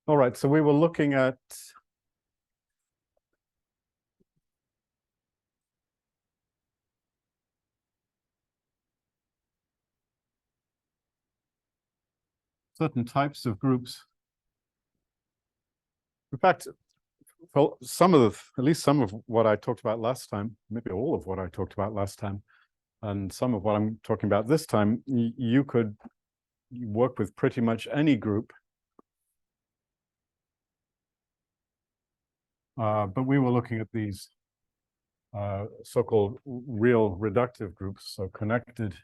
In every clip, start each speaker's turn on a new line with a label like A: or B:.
A: All right, so we were looking at certain types of groups. In fact, well, at least some of what I talked about last time, maybe all of what I talked about last time, and some of what I'm talking about this time, you could work with pretty much any group. But we were looking at these so-called real reductive groups, so connected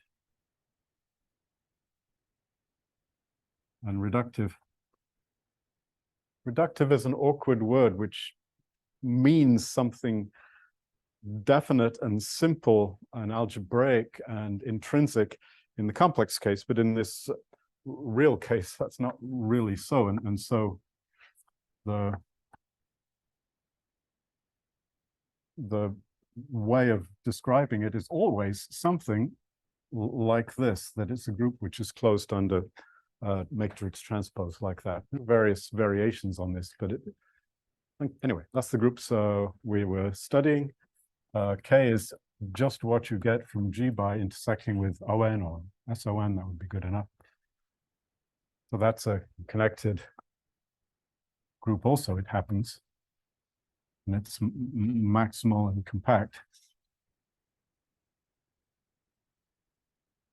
A: and reductive. Reductive is an awkward word which means something definite and simple and algebraic and intrinsic in the complex case, but in this real case, that's not really so. And so the way of describing it is always something like this, that it's a group which is closed under matrix transpose like that. Various variations on this, but anyway, that's the groups we were studying. K is just what you get from G by intersecting with ON or SON, that would be good enough. So that's a connected group also, it happens. And it's maximal and compact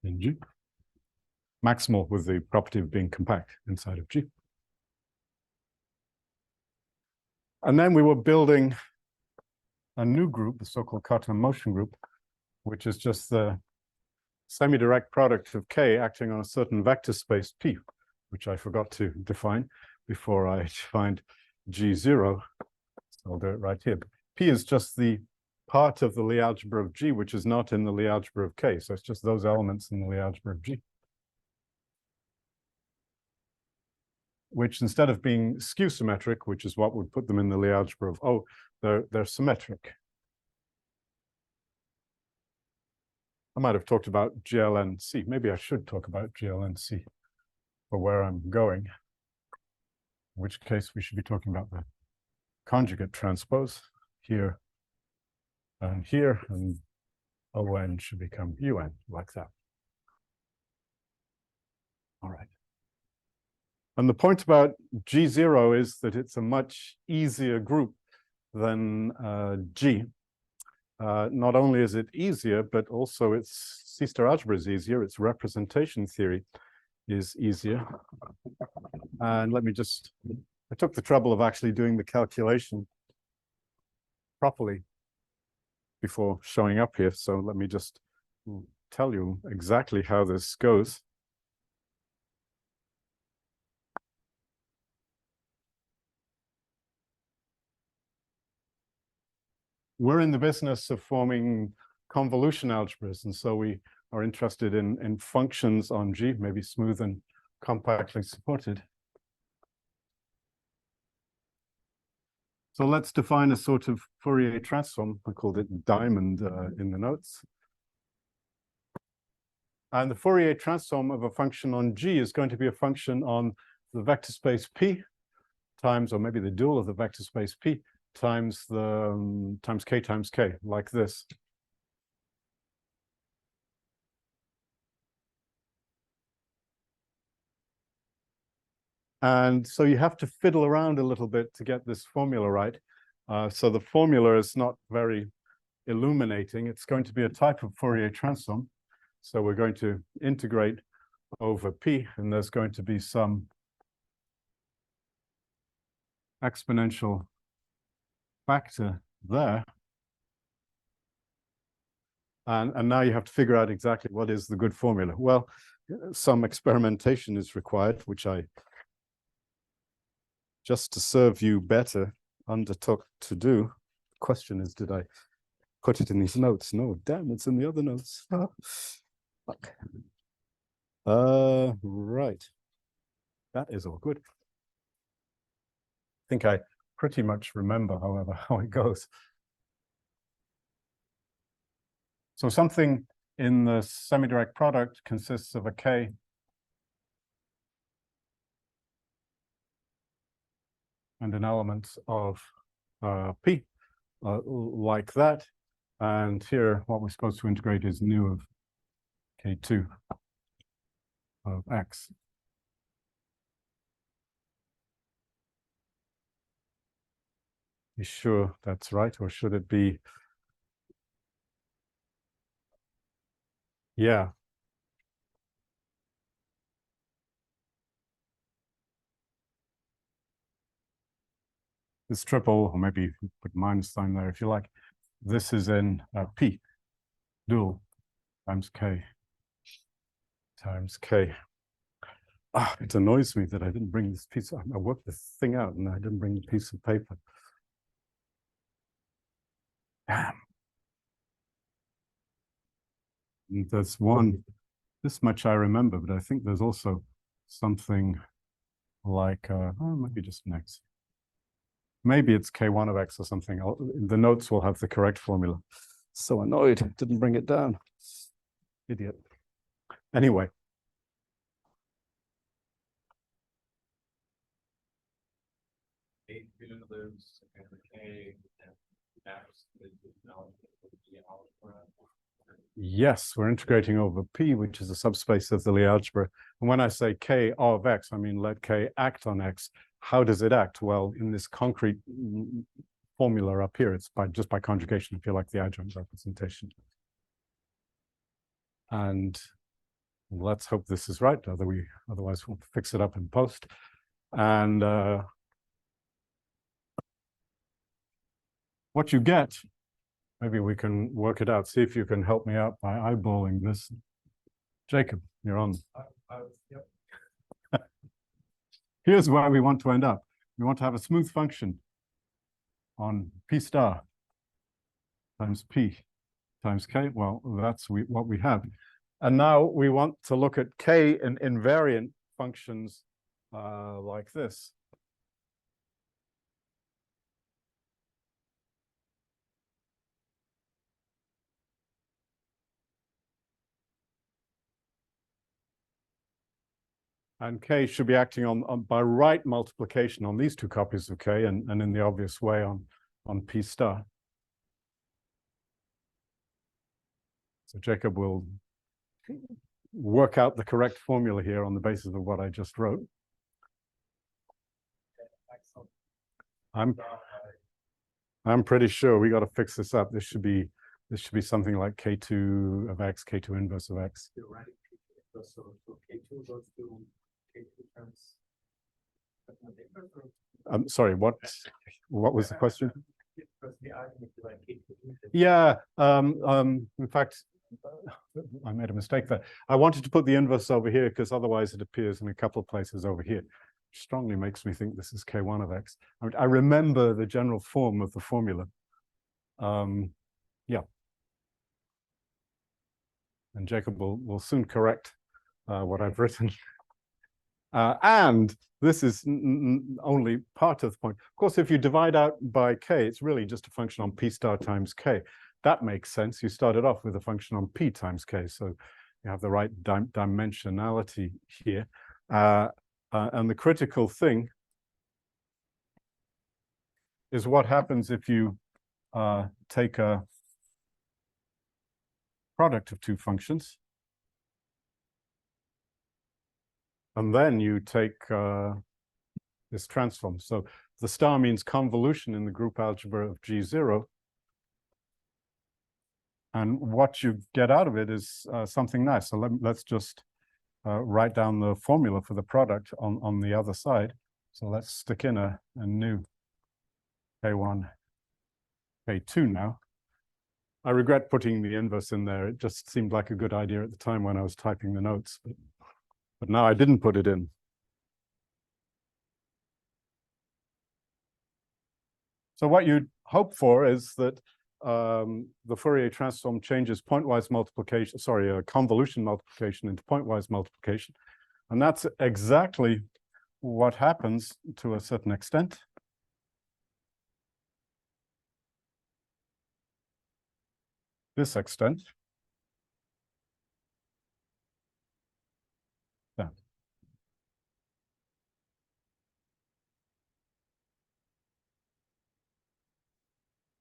A: in G. Maximal with the property of being compact inside of G. And then we were building a new group, the so-called Cartan motion group, which is just the semi-direct product of K acting on a certain vector space P, which I forgot to define before I defined G0. So I'll do it right here. P is just the part of the Lie algebra of G, which is not in the Lie algebra of K. So it's just those elements in the Lie algebra of G, which instead of being skew symmetric, which is what would put them in the Lie algebra of O, they're symmetric. I might have talked about GLNC. Maybe I should talk about GLNC for where I'm going, in which case we should be talking about the conjugate transpose here, and ON should become UN, like that. All right. And the point about G0 is that it's a much easier group than G. Not only is it easier, but also its C-star algebra is easier, its representation theory is easier. And let me just, I took the trouble of actually doing the calculation properly before showing up here. So let me just tell you exactly how this goes. We're in the business of forming convolution algebras, and so we are interested in functions on G, maybe smooth and compactly supported. So let's define a sort of Fourier transform. I called it diamond in the notes. And the Fourier transform of a function on G is going to be a function on the vector space P times, or maybe the dual of the vector space P times the times K, like this. And so you have to fiddle around a little bit to get this formula right. So the formula is not very illuminating. It's going to be a type of Fourier transform. So we're going to integrate over P, and there's going to be some exponential factor there. And now you have to figure out exactly what is the good formula. Well, some experimentation is required, which I, just to serve you better, undertook to do. The question is, did I put it in these notes? No, damn, it's in the other notes. Oh, fuck. Right. That is all good. I think I pretty much remember, however, how it goes. So something in the semi-direct product consists of a K . and an element of P like that. And here, what we're supposed to integrate is nu of K2 of X. You sure that's right, or should it be? Yeah. This triple, or maybe put minus sign there if you like. This is in P, dual times K times K. Ah, it annoys me that I didn't bring this piece. I worked this thing out and I didn't bring the piece of paper. Damn. And there's one, this much I remember, but I think there's also something like, oh, maybe just next. Maybe it's K1 of X or something. The notes will have the correct formula. So annoyed, didn't bring it down. Idiot. Anyway. Yes, we're integrating over P, which is a subspace of the Lie algebra. And when I say K of X, I mean let K act on X. How does it act? Well, in this concrete formula up here, it's just by conjugation, if you like, the adjoint representation. And let's hope this is right, otherwise we'll fix it up in post. And what you get, maybe we can work it out. See if you can help me out by eyeballing this. Jacob, you're on. Yep. Here's where we want to end up. We want to have a smooth function on P star times P times K. Well, that's what we have. And now we want to look at K in invariant functions like this. And K should be acting on by right multiplication on these two copies of K and in the obvious way on P star. So Jacob will work out the correct formula here on the basis of what I just wrote. I'm pretty sure we got to fix this up. This should be something like K2 of X, K2 inverse of X.
B: So K2 goes to K2 times.
A: I'm sorry, what was the question? Yeah, in fact, I made a mistake there. I wanted to put the inverse over here because otherwise it appears in a couple of places over here. Which strongly makes me think this is K1 of X. I remember the general form of the formula. Yeah. And Jacob will soon correct what I've written. And this is only part of the point. Of course, if you divide out by K, it's really just a function on P star times K. That makes sense. You started off with a function on P times K, so you have the right dimensionality here. And the critical thing is what happens if you take a product of two functions, and then you take this transform. So the star means convolution in the group algebra of G0. And what you get out of it is something nice. So let's just write down the formula for the product on the other side. So let's stick in a new K1, K2 now. I regret putting the inverse in there. It just seemed like a good idea at the time when I was typing the notes, but now I didn't put it in. So what you'd hope for is that the Fourier transform changes pointwise multiplication, convolution multiplication into pointwise multiplication. And that's exactly what happens to a certain extent. This extent. Yeah.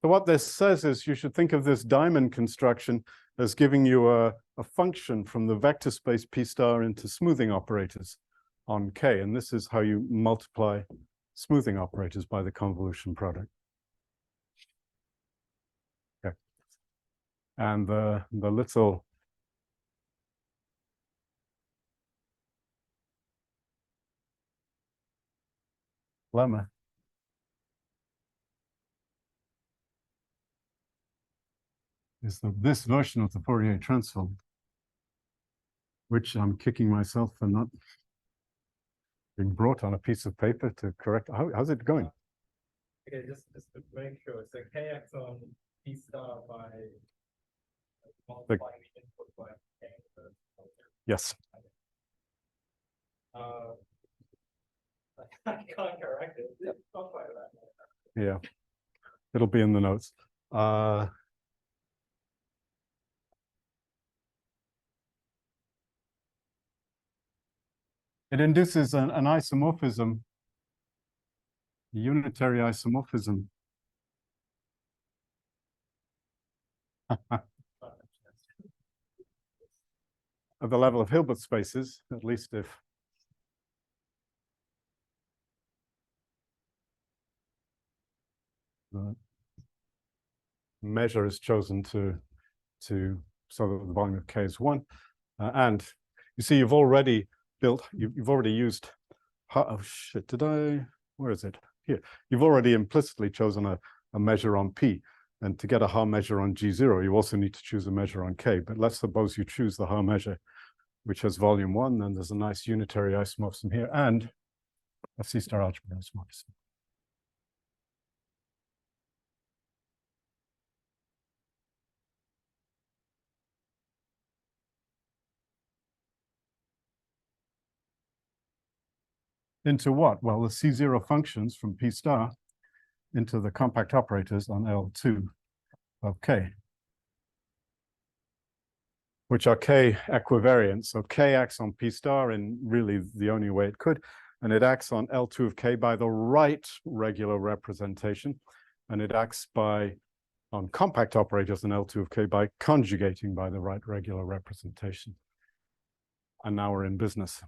A: So what this says is you should think of this diamond construction as giving you a function from the vector space P star into smoothing operators on K. And this is how you multiply smoothing operators by the convolution product. Okay. And the little lemma is this version of the Fourier transform, which I'm kicking myself for not being brought on a piece of paper to correct. How's it going?
B: Okay, just to make sure. So kx on P star by multiplying the input by k.
A: Yes.
B: I can't correct it. It's not quite that.
A: Yeah. It'll be in the notes. It induces an isomorphism, unitary isomorphism. At the level of Hilbert spaces, at least if the measure is chosen to so that the volume of K is 1. And you see, you've already built, you've already used, oh shit, where is it? Here. You've already implicitly chosen a measure on P. And to get a Haar measure on G0, you also need to choose a measure on K. But let's suppose you choose the Haar measure, which has volume 1, then there's a nice unitary isomorphism here, and a C-star algebra isomorphism. Into what? Well, the C0 functions from P star into the compact operators on L2 of K, which are K equivariant. So K acts on P star in really the only way it could, and it acts on L2 of K by the right regular representation, and it acts on compact operators in L2 of K by conjugating by the right regular representation. And now we're in business.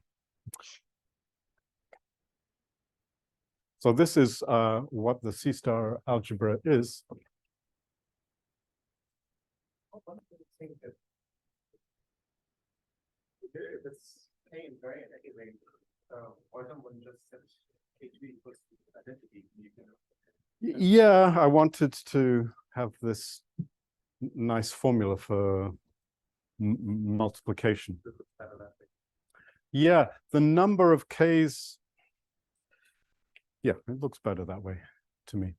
A: So this is what the C-star algebra is.
B: If it's K invariant anyway, why don't one just set K2 equals identity?
A: Yeah, I wanted to have this nice formula for multiplication. Yeah, the number of Ks. Yeah, it looks better that way to me.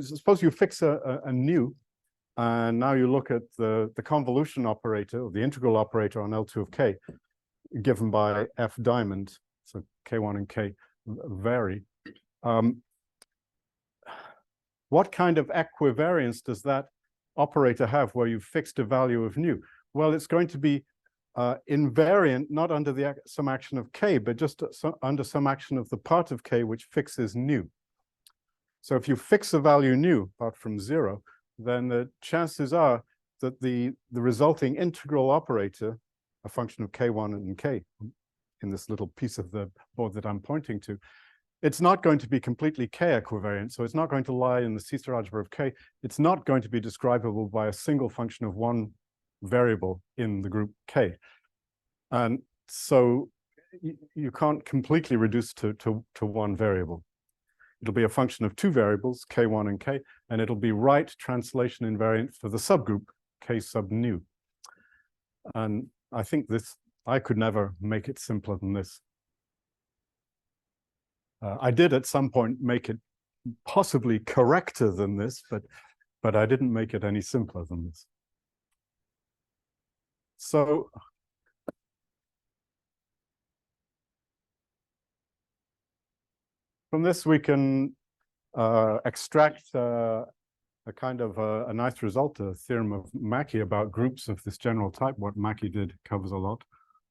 A: Suppose you fix a nu, and now you look at the convolution operator, or the integral operator on L2 of K, given by F diamond, so K1 and K vary. What kind of equivariance does that operator have where you've fixed a value of nu? Well, it's going to be invariant, not under some action of K, but just under some action of the part of K which fixes nu. So if you fix a value nu apart from 0, then the chances are that the resulting integral operator, a function of K1 and K in this little piece of the board that I'm pointing to, it's not going to be completely K equivariant. So it's not going to lie in the C-star algebra of K. It's not going to be describable by a single function of one variable in the group K. And so you can't completely reduce to one variable. It'll be a function of two variables, K1 and K, and it'll be right translation invariant for the subgroup K sub nu. And I think I could never make it simpler than this. I did at some point make it possibly correcter than this, but I didn't make it any simpler than this. So from this, we can extract a kind of a nice result, a theorem of Mackey about groups of this general type. What Mackey did covers a lot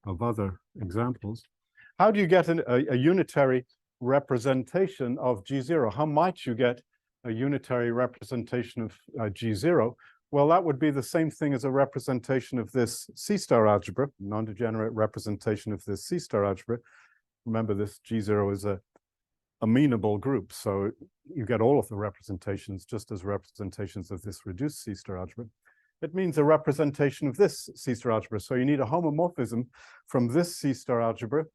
A: of other examples. How do you get a unitary representation of G0. How might you get a unitary representation of G0? Well, that would be the same thing as a representation of this C-star algebra, non-degenerate representation of this C-star algebra. Remember, this G0 is a amenable group, so you get all of the representations just as representations of this reduced C-star algebra. It means a representation of this C-star algebra. So you need a homomorphism from this C-star algebra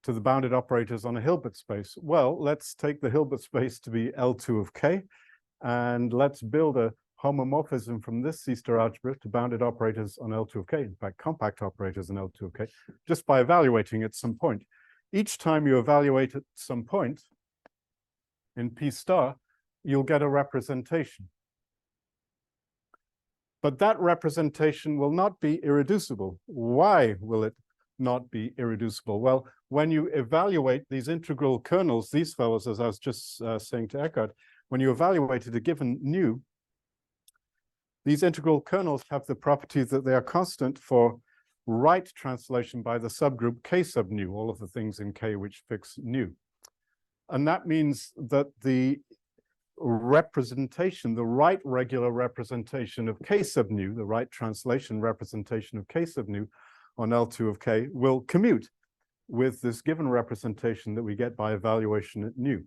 A: to the bounded operators on a Hilbert space. Well, let's take the Hilbert space to be L2 of K, and let's build a homomorphism from this C-star algebra to bounded operators on L2 of K, in fact, compact operators on L2 of K, just by evaluating at some point. Each time you evaluate at some point in P star, you'll get a representation. But that representation will not be irreducible. Why will it not be irreducible? Well, when you evaluate these integral kernels, these fellows, as I was just saying to Eckhart, when you evaluated a given nu, these integral kernels have the property that they are constant for right translation by the subgroup K sub nu, all of the things in K which fix nu. And that means that the representation, the right regular representation of K sub nu, the right translation representation of K sub nu on L2 of K will commute with this given representation that we get by evaluation at nu.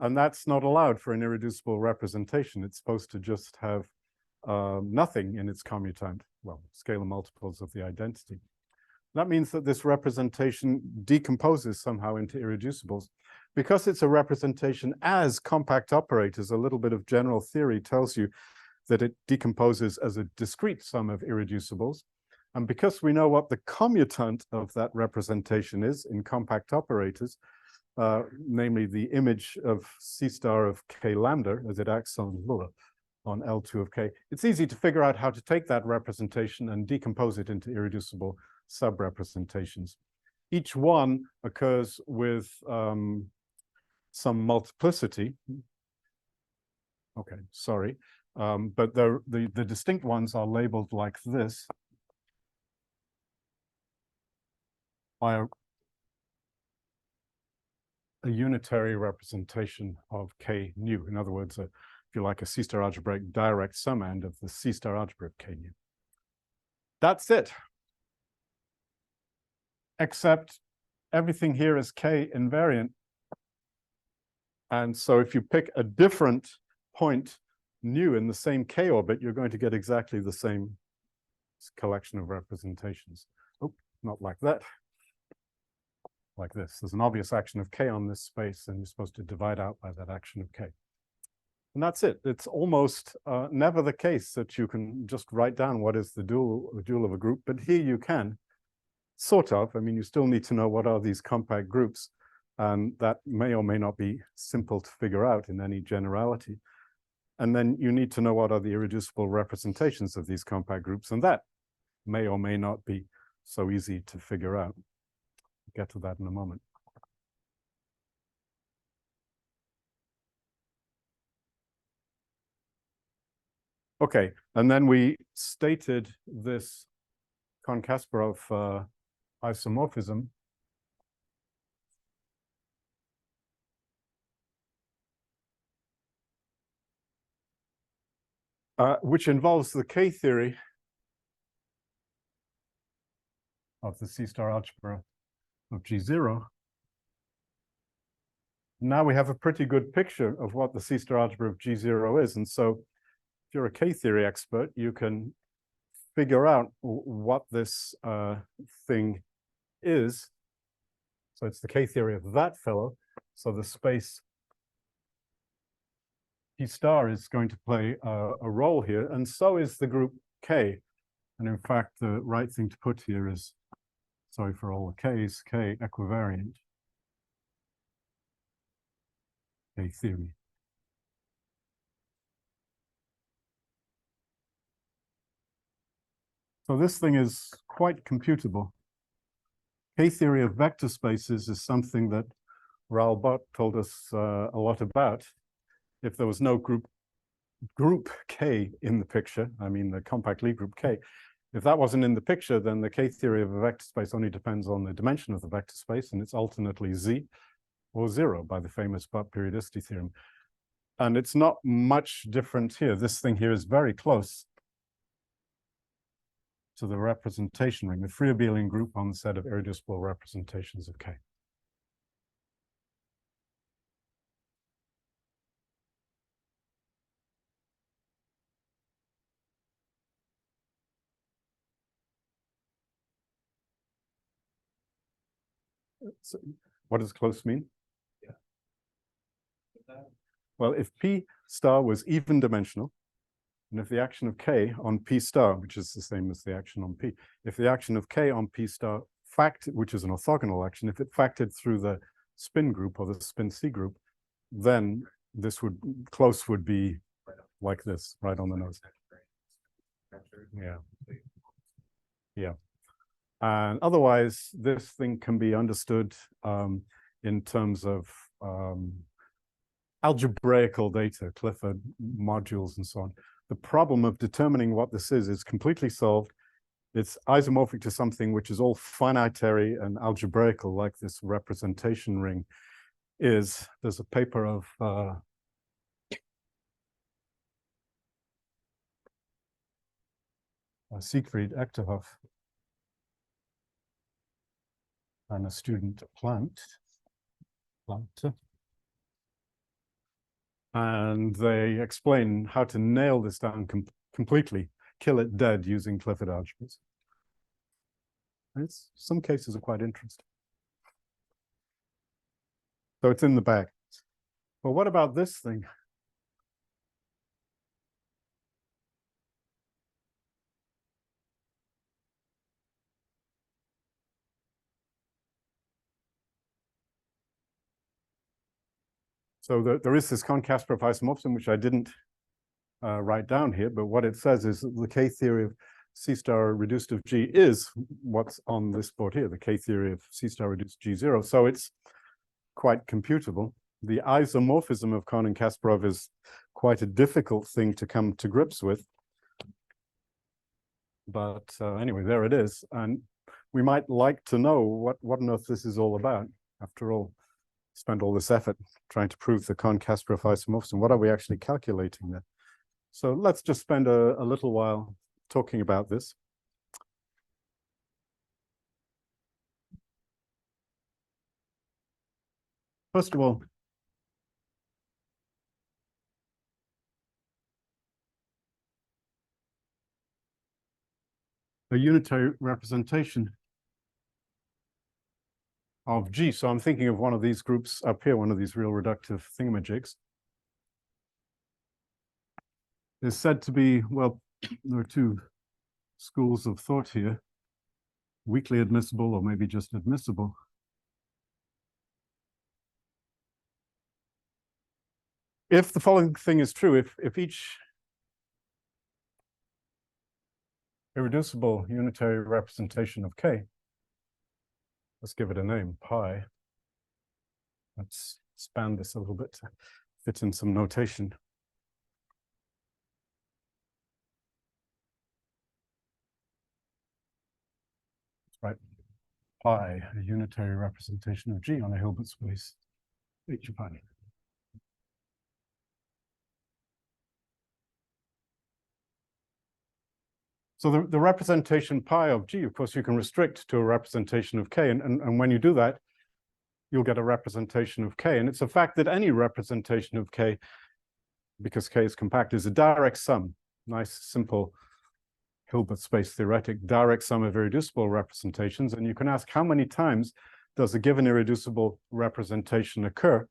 A: And that's not allowed for an irreducible representation. It's supposed to just have nothing in its commutant, well, scalar multiples of the identity. That means that this representation decomposes somehow into irreducibles. Because it's a representation as compact operators, a little bit of general theory tells you that it decomposes as a discrete sum of irreducibles. And because we know what the commutant of that representation is in compact operators, namely the image of C star of K lambda as it acts on L2 of K, it's easy to figure out how to take that representation and decompose it into irreducible sub-representations. Each one occurs with some multiplicity. Okay, sorry. But the distinct ones are labeled like this by a unitary representation of K nu. In other words, if you like, a C star algebraic direct summand of the C star algebra of K nu. That's it. Except everything here is K invariant. And so if you pick a different point nu in the same K orbit, you're going to get exactly the same collection of representations. Oh, not like that. Like this. There's an obvious action of K on this space, and you're supposed to divide out by that action of K. And that's it. It's almost never the case that you can just write down what is the dual of a group, but here you can, sort of. I mean, you still need to know what are these compact groups, and that may or may not be simple to figure out in any generality. And then you need to know what are the irreducible representations of these compact groups, and that may or may not be so easy to figure out. Get to that in a moment. Okay, and then we stated this Kasparov isomorphism. Which involves the K theory of the C star algebra of G0. Now we have a pretty good picture of what the C star algebra of G0 is. And so if you're a K theory expert, you can figure out what this thing is. So it's the K theory of that fellow. So the space P star is going to play a role here, and so is the group K. And in fact, the right thing to put here is, sorry for all the K's, K equivariant K theory. So this thing is quite computable. K theory of vector spaces is something that Raoul Bott told us a lot about. If there was no group K in the picture, I mean the compact Lie group K, if that wasn't in the picture, then the K theory of a vector space only depends on the dimension of the vector space, and it's alternately Z. or 0 by the famous Butt periodicity theorem. And it's not much different here. This thing here is very close to the representation ring, the free abelian group on the set of irreducible representations of K. So what does close mean? Well, if P star was even dimensional, and if the action of K on P star, which is the same as the action on P, if the action of K on P star which is an orthogonal action, if it factored through the spin group or the spin C group, then this close would be like this, right on the nose. Yeah. Yeah. And otherwise, this thing can be understood in terms of algebraical data, Clifford modules and so on. The problem of determining what this is completely solved. It's isomorphic to something which is all finitary and algebraical, like this representation ring is. There's a paper of Siegfried Echterhoff and a student Planter. And they explain how to nail this down completely, kill it dead using Clifford algebras. Some cases are quite interesting. So it's in the bag. But what about this thing? So there is this Kohn-Kasparov isomorphism, which I didn't write down here, but what it says is that the K theory of C star reduced of G is what's on this board here, the K theory of C star reduced G0. So it's quite computable. The isomorphism of Kohn and Kasparov is quite a difficult thing to come to grips with. But anyway, there it is. And we might like to know what on earth this is all about. After all, spend all this effort trying to prove the Kohn-Kasparov isomorphism. What are we actually calculating there? So let's just spend a little while talking about this. First of all, a unitary representation of G. So I'm thinking of one of these groups up here, one of these real reductive thingamajigs. Is said to be, well, there are two schools of thought here, weakly admissible or maybe just admissible. If the following thing is true, if each irreducible unitary representation of K, let's give it a name, pi. Let's expand this a little bit to fit in some notation. Right, pi, a unitary representation of G on a Hilbert space, H pi. So the representation pi of G, of course, you can restrict to a representation of K. And when you do that, you'll get a representation of K. And it's a fact that any representation of K, because K is compact, is a direct sum. Nice, simple Hilbert space theoretic direct sum of irreducible representations. And you can ask how many times does a given irreducible representation occur?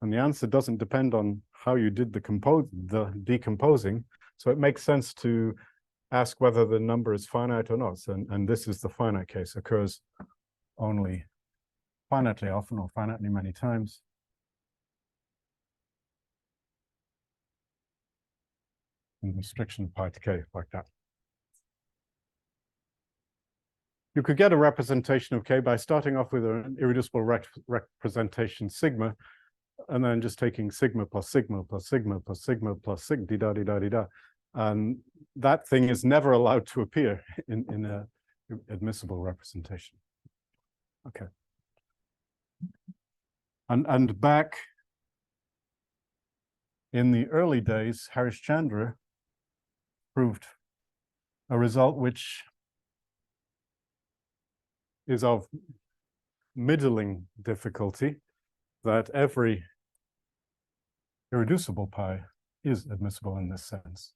A: And the answer doesn't depend on how you did the decomposing. So it makes sense to ask whether the number is finite or not. And this is the finite case, occurs only finitely often or finitely many times. And restriction pi to K like that. You could get a representation of K by starting off with an irreducible representation sigma, and then just taking sigma plus sigma plus sigma plus sigma plus sig di da di da di da. And that thing is never allowed to appear in an admissible representation. Okay. And back in the early days, Harishchandra proved a result which is of middling difficulty, that every irreducible pi is admissible in this sense.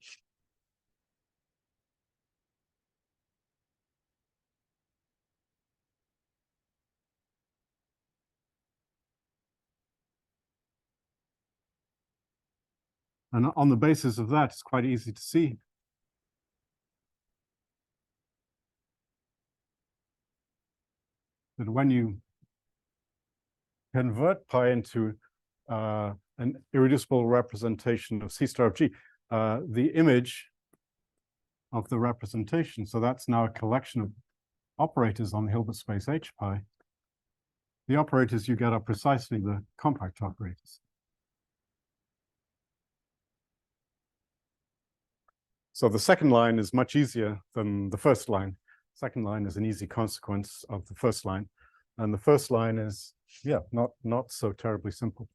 A: And on the basis of that, it's quite easy to see that when you convert pi into an irreducible representation of C star of G, the image of the representation, so that's now a collection of operators on the Hilbert space H pi. The operators you get are precisely the compact operators. So the second line is much easier than the first line. Second line is an easy consequence of the first line. And the first line is, yeah, not so terribly simple.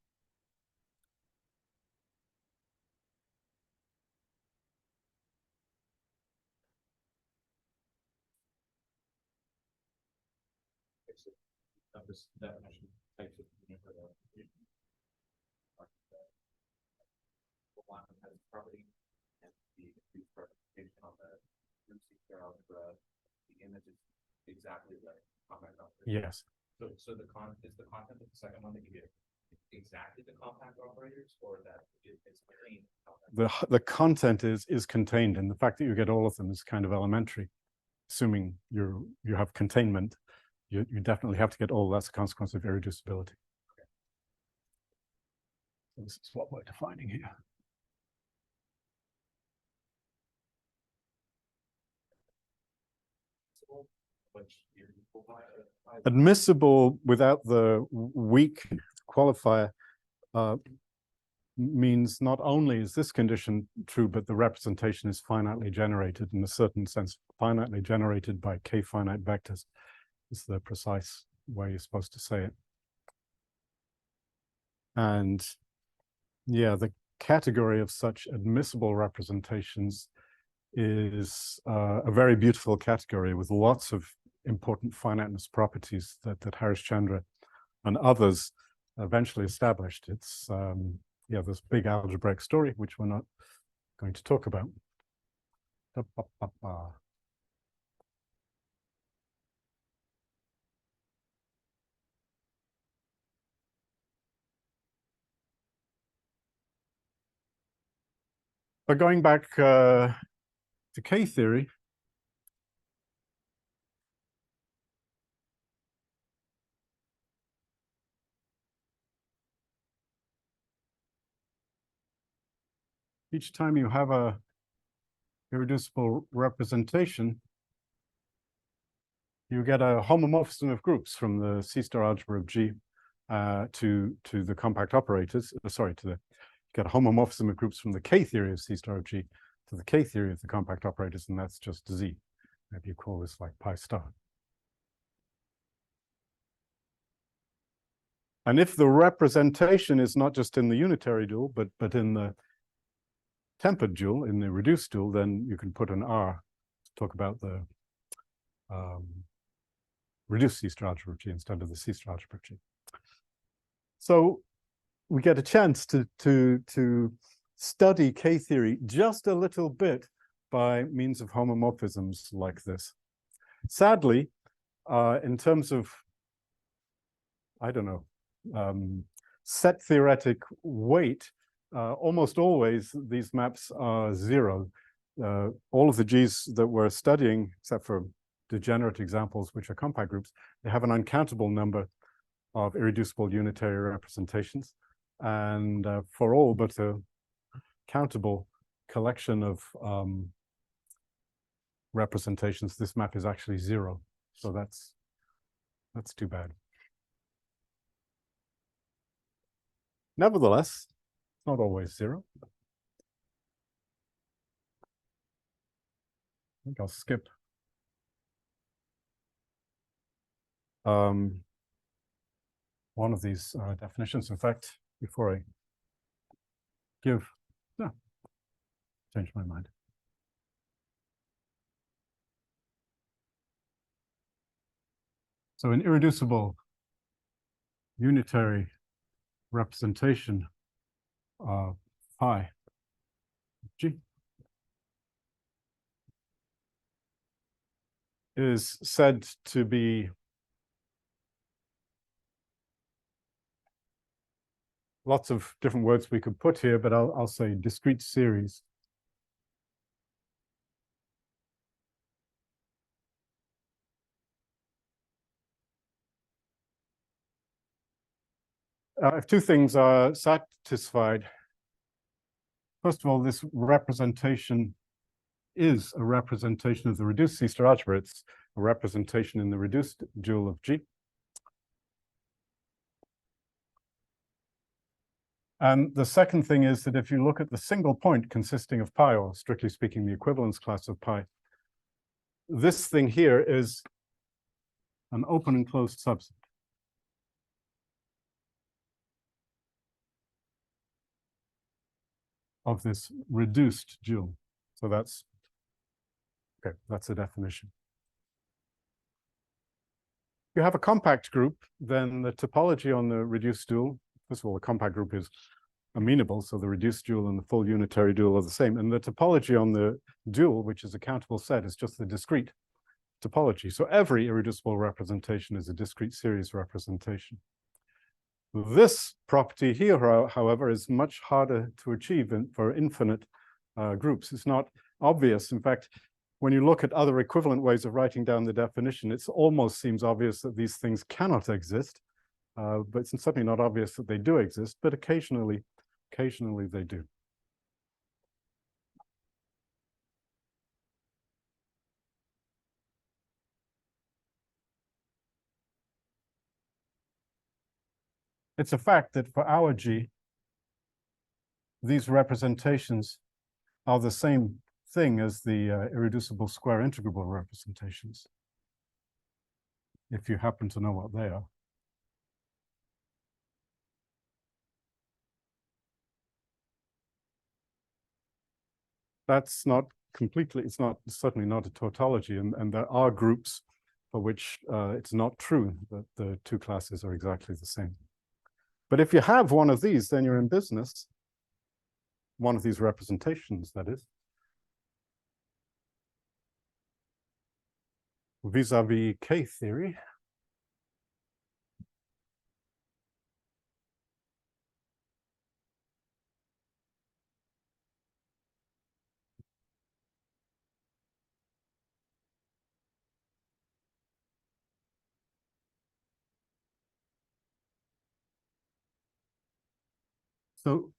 C: This definition takes it one has property and the representation on the algebra, the image is exactly the compact operator.
A: Yes.
C: So is the content of the second one that you get exactly the compact operators, or that it's contained?
A: The content is contained, and the fact that you get all of them is kind of elementary. Assuming you have containment, you definitely have to get all. That's a consequence of irreducibility. Okay. So this is what we're defining here. Admissible without the weak qualifier means not only is this condition true, but the representation is finitely generated in a certain sense. Finitely generated by k finite vectors is the precise way you're supposed to say it. And yeah, the category of such admissible representations is a very beautiful category with lots of important finiteness properties that Harishchandra and others eventually established. It's yeah, this big algebraic story, which we're not going to talk about. But going back to K theory, each time you have a irreducible representation, you get a homomorphism of groups from the C star algebra of G to the compact operators. Sorry, you get a homomorphism of groups from the K theory of C star of G to the K theory of the compact operators, and that's just Z. Maybe you call this like pi star. And if the representation is not just in the unitary dual, but in the tempered dual, in the reduced dual, then you can put an R to talk about the reduced C star algebra of G instead of the C star algebra of G. So we get a chance to study K theory just a little bit by means of homomorphisms like this. Sadly, in terms of, I don't know, set theoretic weight, almost always these maps are zero. All of the G's that we're studying, except for degenerate examples, which are compact groups, they have an uncountable number of irreducible unitary representations. And for all but a countable collection of representations, this map is actually zero. So that's too bad. Nevertheless, it's not always zero. I think I'll skip. one of these definitions. In fact, before I give, no, change my mind. So an irreducible unitary representation of pi g is said to be lots of different words we could put here, but I'll say discrete series. If two things are satisfied, first of all, this representation is a representation of the reduced C-star algebra. It's a representation in the reduced dual of G. And the second thing is that if you look at the single point consisting of pi, or strictly speaking, the equivalence class of pi, this thing here is an open and closed subset of this reduced dual. So that's, okay, that's a definition. If you have a compact group, then the topology on the reduced dual, first of all, the compact group is amenable, so the reduced dual and the full unitary dual are the same. And the topology on the dual, which is a countable set, is just the discrete topology. So every irreducible representation is a discrete series representation. This property here, however, is much harder to achieve for infinite groups. It's not obvious. In fact, when you look at other equivalent ways of writing down the definition, it almost seems obvious that these things cannot exist, but it's certainly not obvious that they do exist, but occasionally they do. It's a fact that for our G, these representations are the same thing as the irreducible square integrable representations, if you happen to know what they are. That's not completely, it's not certainly not a tautology, and there are groups for which it's not true that the two classes are exactly the same. But if you have one of these, then you're in business. One of these representations, that is. Vis-a-vis K theory. So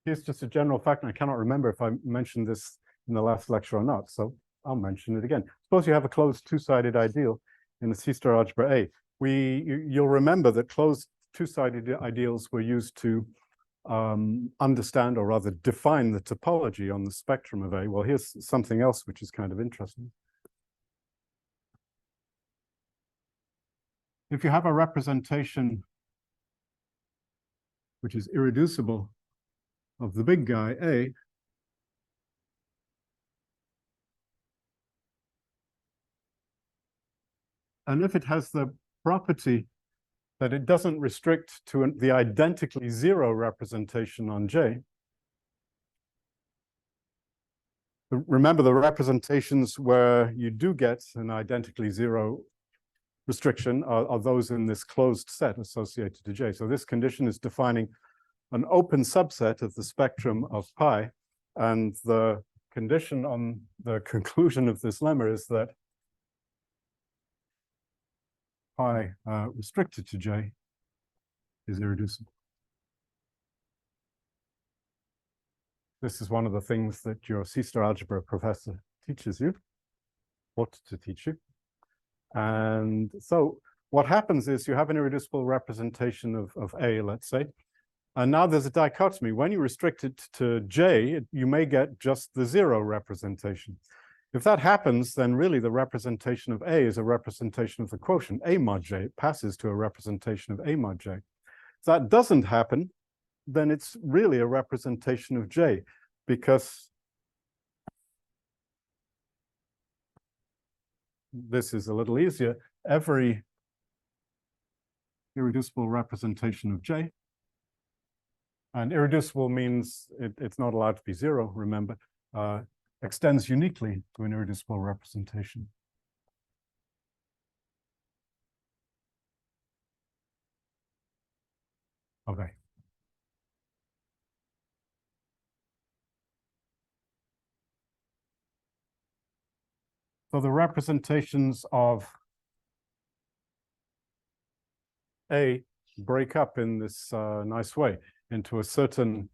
A: here's just a general fact, and I cannot remember if I mentioned this in the last lecture or not, so I'll mention it again. Suppose you have a closed two-sided ideal in the C-star algebra A. You'll remember that closed two-sided ideals were used to understand, or rather define, the topology on the spectrum of A. Well, here's something else which is kind of interesting. If you have a representation which is irreducible of the big guy A, and if it has the property that it doesn't restrict to the identically zero representation on J. Remember, the representations where you do get an identically zero restriction are those in this closed set associated to J. So this condition is defining an open subset of the spectrum of pi, and the condition on the conclusion of this lemma is that pi restricted to J is irreducible. This is one of the things that your C-star algebra professor teaches you, ought to teach you. And so what happens is you have an irreducible representation of A, let's say, and now there's a dichotomy. When you restrict it to J, you may get just the zero representation. If that happens, then really the representation of A is a representation of the quotient A mod J. It passes to a representation of A mod J. If that doesn't happen, then it's really a representation of J, because this is a little easier. Every irreducible representation of J, and irreducible means it's not allowed to be zero, remember, extends uniquely to an irreducible representation. Okay. So the representations of A break up in this nice way into a certain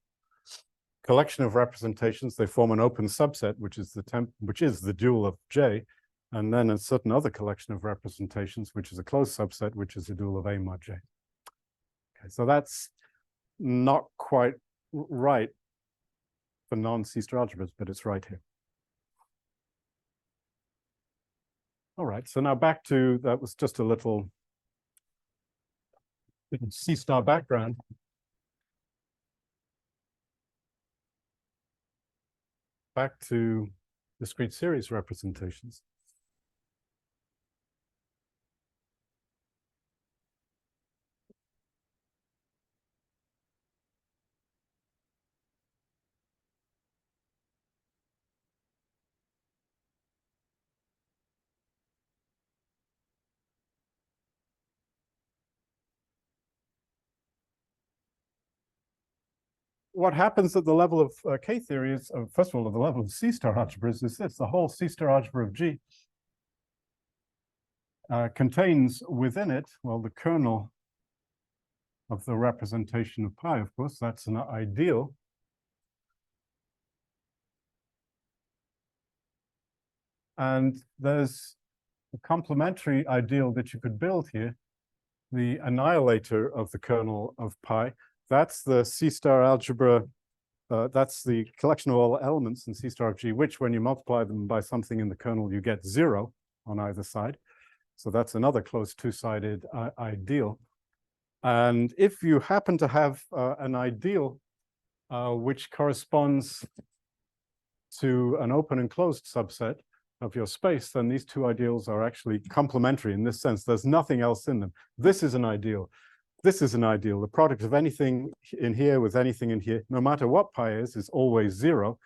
A: collection of representations. They form an open subset, which is the dual of J, and then a certain other collection of representations, which is a closed subset, which is a dual of A mod J. Okay, so that's not quite right for non-C-star algebras, but it's right here. All right, so now back to, that was just a little C-star background. Back to discrete series representations. What happens at the level of K-theory is, first of all, at the level of C-star algebras is this: the whole C-star algebra of G contains within it, well, the kernel of the representation of pi, of course, that's an ideal. And there's a complementary ideal that you could build here, the annihilator of the kernel of pi. That's the C-star algebra. That's the collection of all elements in C-star of G, which when you multiply them by something in the kernel, you get 0 on either side. So that's another closed two-sided ideal. And if you happen to have an ideal which corresponds to an open and closed subset of your space, then these two ideals are actually complementary in this sense. There's nothing else in them. This is an ideal. This is an ideal. The product of anything in here with anything in here, no matter what pi is always 0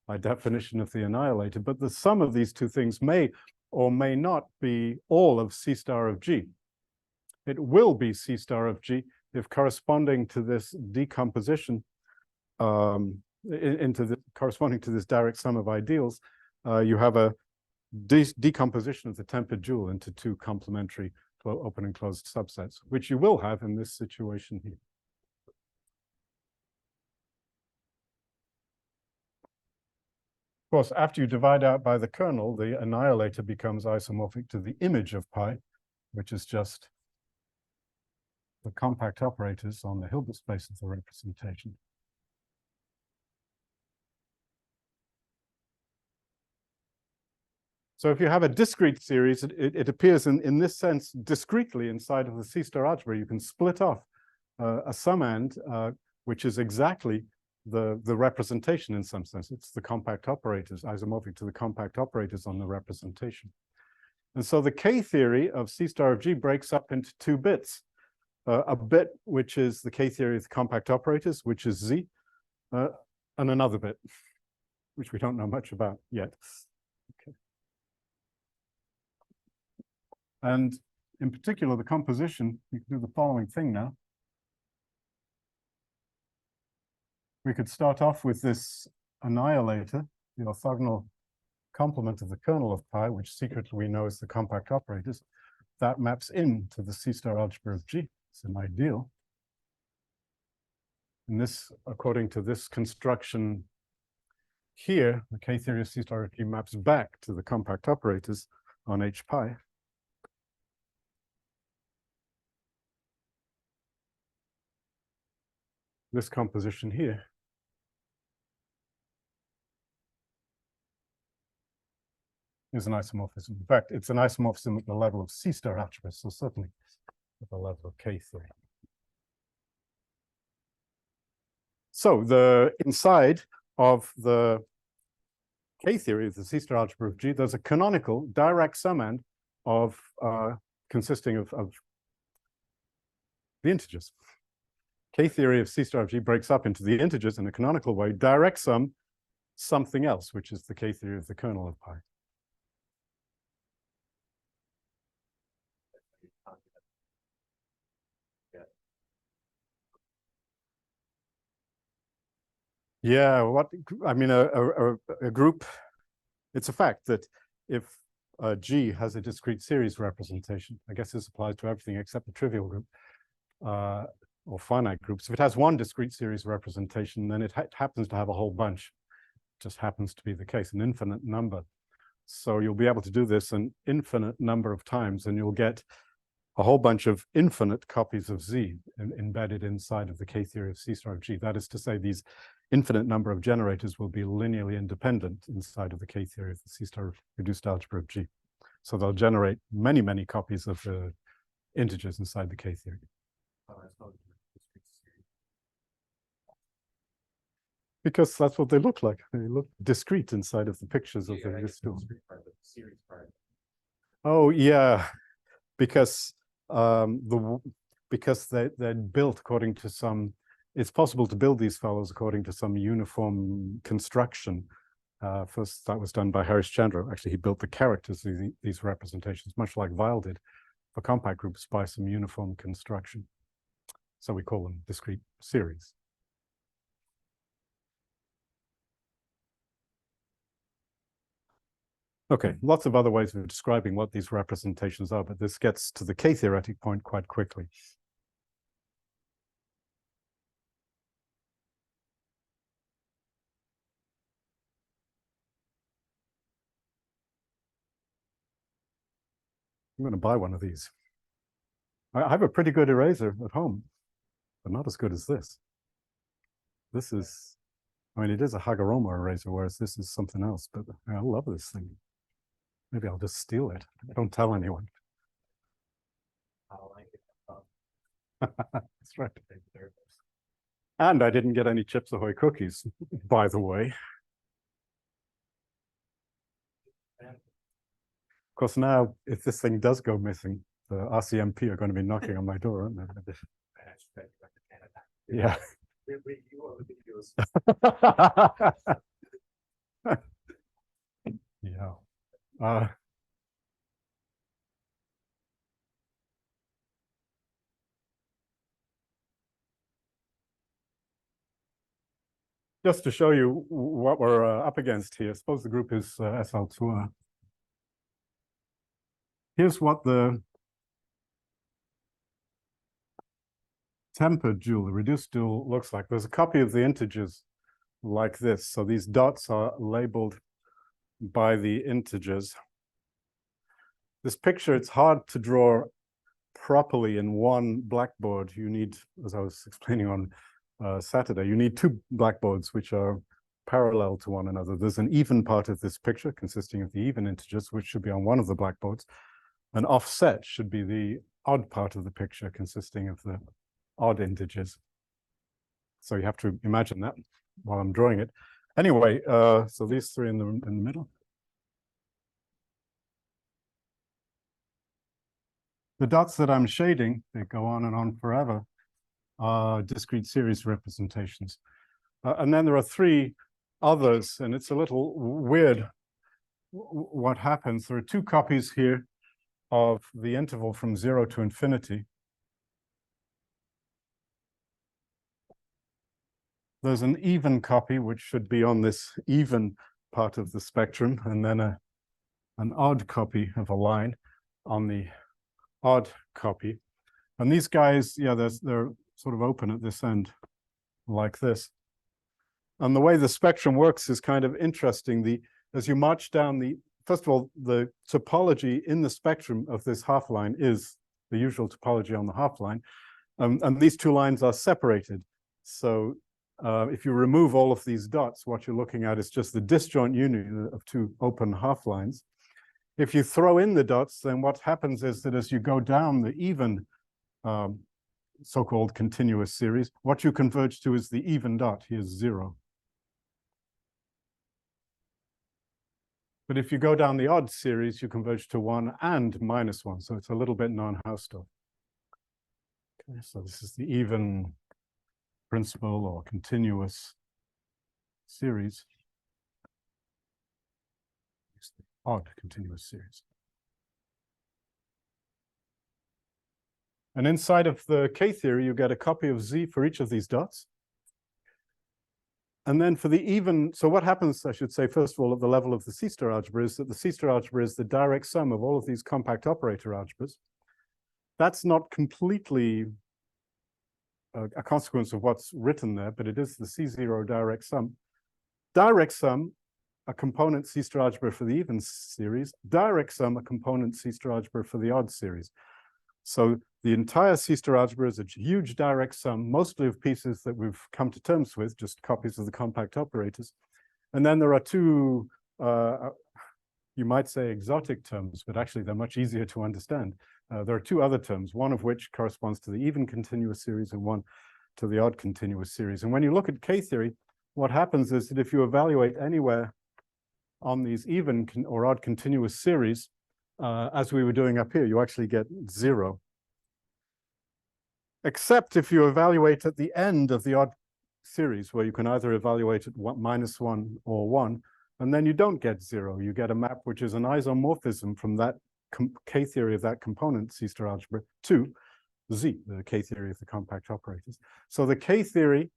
A: by definition of the annihilator. But the sum of these two things may or may not be all of C-star of G. It will be C-star of G if corresponding to this decomposition corresponding to this direct sum of ideals, you have a decomposition of the tempered dual into two complementary open and closed subsets, which you will have in this situation here. Of course, after you divide out by the kernel, the annihilator becomes isomorphic to the image of pi, which is just the compact operators on the Hilbert space of the representation. So if you have a discrete series, it appears in this sense discretely inside of the C-star algebra. You can split off a summand, which is exactly the representation in some sense. It's the compact operators, isomorphic to the compact operators on the representation. And so the K-theory of C-star of G breaks up into two bits. A bit which is the K-theory of the compact operators, which is Z, and another bit, which we don't know much about yet. Okay. And in particular, the composition, you can do the following thing now. We could start off with this annihilator, the orthogonal complement of the kernel of pi, which secretly we know is the compact operators. That maps into the C-star algebra of G. It's an ideal. And this, according to this construction here, the K-theory of C-star of G maps back to the compact operators on H pi. This composition here. is an isomorphism. In fact, it's an isomorphism at the level of C-star algebra, so certainly at the level of K theory. So the inside of the K theory of the C-star algebra of G, there's a canonical direct summand of consisting of the integers. K theory of C-star of G breaks up into the integers in a canonical way, direct sum something else, which is the K theory of the kernel of pi. Yeah, what I mean, a group, it's a fact that if G has a discrete series representation, I guess this applies to everything except the trivial group, or finite groups. If it has one discrete series representation, then it happens to have a whole bunch. It just happens to be the case, an infinite number. So you'll be able to do this an infinite number of times, and you'll get a whole bunch of infinite copies of Z embedded inside of the K theory of C-star of G. That is to say, these infinite number of generators will be linearly independent inside of the K theory of the C-star reduced algebra of G. So they'll generate many, many copies of the integers inside the K theory. Because that's what they look like. They look discrete inside of the pictures of the discrete
C: series part.
A: Oh yeah, because because they're built according to some. It's possible to build these fellows according to some uniform construction. First, that was done by Harish Chandra. Actually, he built the characters of these representations, much like Weil did for compact groups, by some uniform construction. So we call them discrete series. Okay, lots of other ways of describing what these representations are, but this gets to the K-theoretic point quite quickly. I'm going to buy one of these. I have a pretty good eraser at home, but not as good as this. This is, I mean, it is a Hagoromo eraser, whereas this is something else, but I love this thing. Maybe I'll just steal it. Don't tell anyone. That's right. And I didn't get any Chips Ahoy cookies, by the way. Of course, now, if this thing does go missing, the RCMP are going to be knocking on my door, aren't they? Yeah. Yeah. Just to show you what we're up against here, suppose the group is SL2R. Here's what the tempered dual, the reduced dual, looks like. There's a copy of the integers like this. So these dots are labeled by the integers. This picture, it's hard to draw properly in one blackboard. You need, as I was explaining on Saturday, you need two blackboards which are parallel to one another. There's an even part of this picture consisting of the even integers, which should be on one of the blackboards. An offset should be the odd part of the picture consisting of the odd integers. So you have to imagine that while I'm drawing it. Anyway, so these three in the middle. The dots that I'm shading, they go on and on forever, are discrete series representations. And then there are three others, and it's a little weird what happens. There are two copies here of the interval from 0 to infinity. There's an even copy, which should be on this even part of the spectrum, and then an odd copy of a line on the odd copy. And these guys, yeah, they're sort of open at this end, like this. And the way the spectrum works is kind of interesting. As you march down first of all, the topology in the spectrum of this half line is the usual topology on the half line. And these two lines are separated. So if you remove all of these dots, what you're looking at is just the disjoint union of two open half lines. If you throw in the dots, then what happens is that as you go down the even so-called continuous series, what you converge to is the even dot. Here's 0. But if you go down the odd series, you converge to 1 and -1. So it's a little bit non-Hausdorff. Okay, so this is the even principal or continuous series. It's the odd continuous series. And inside of the K-theory, you get a copy of Z for each of these dots. And then for the even, so what happens, I should say, first of all, at the level of the C-star algebra is that the C-star algebra is the direct sum of all of these compact operator algebras. That's not completely a consequence of what's written there, but it is the C0 direct sum. Direct sum, a component C-star algebra for the even series. Direct sum, a component C-star algebra for the odd series. So the entire C-star algebra is a huge direct sum, mostly of pieces that we've come to terms with, just copies of the compact operators. And then there are two, you might say exotic terms, but actually they're much easier to understand. There are two other terms, one of which corresponds to the even continuous series and one to the odd continuous series. And when you look at K-theory, what happens is that if you evaluate anywhere on these even or odd continuous series, as we were doing up here, you actually get 0. Except if you evaluate at the end of the odd series, where you can either evaluate at -1 or 1, and then you don't get 0. You get a map which is an isomorphism from that K-theory of that component C-star algebra to Z, the K-theory of the compact operators. So the K-theory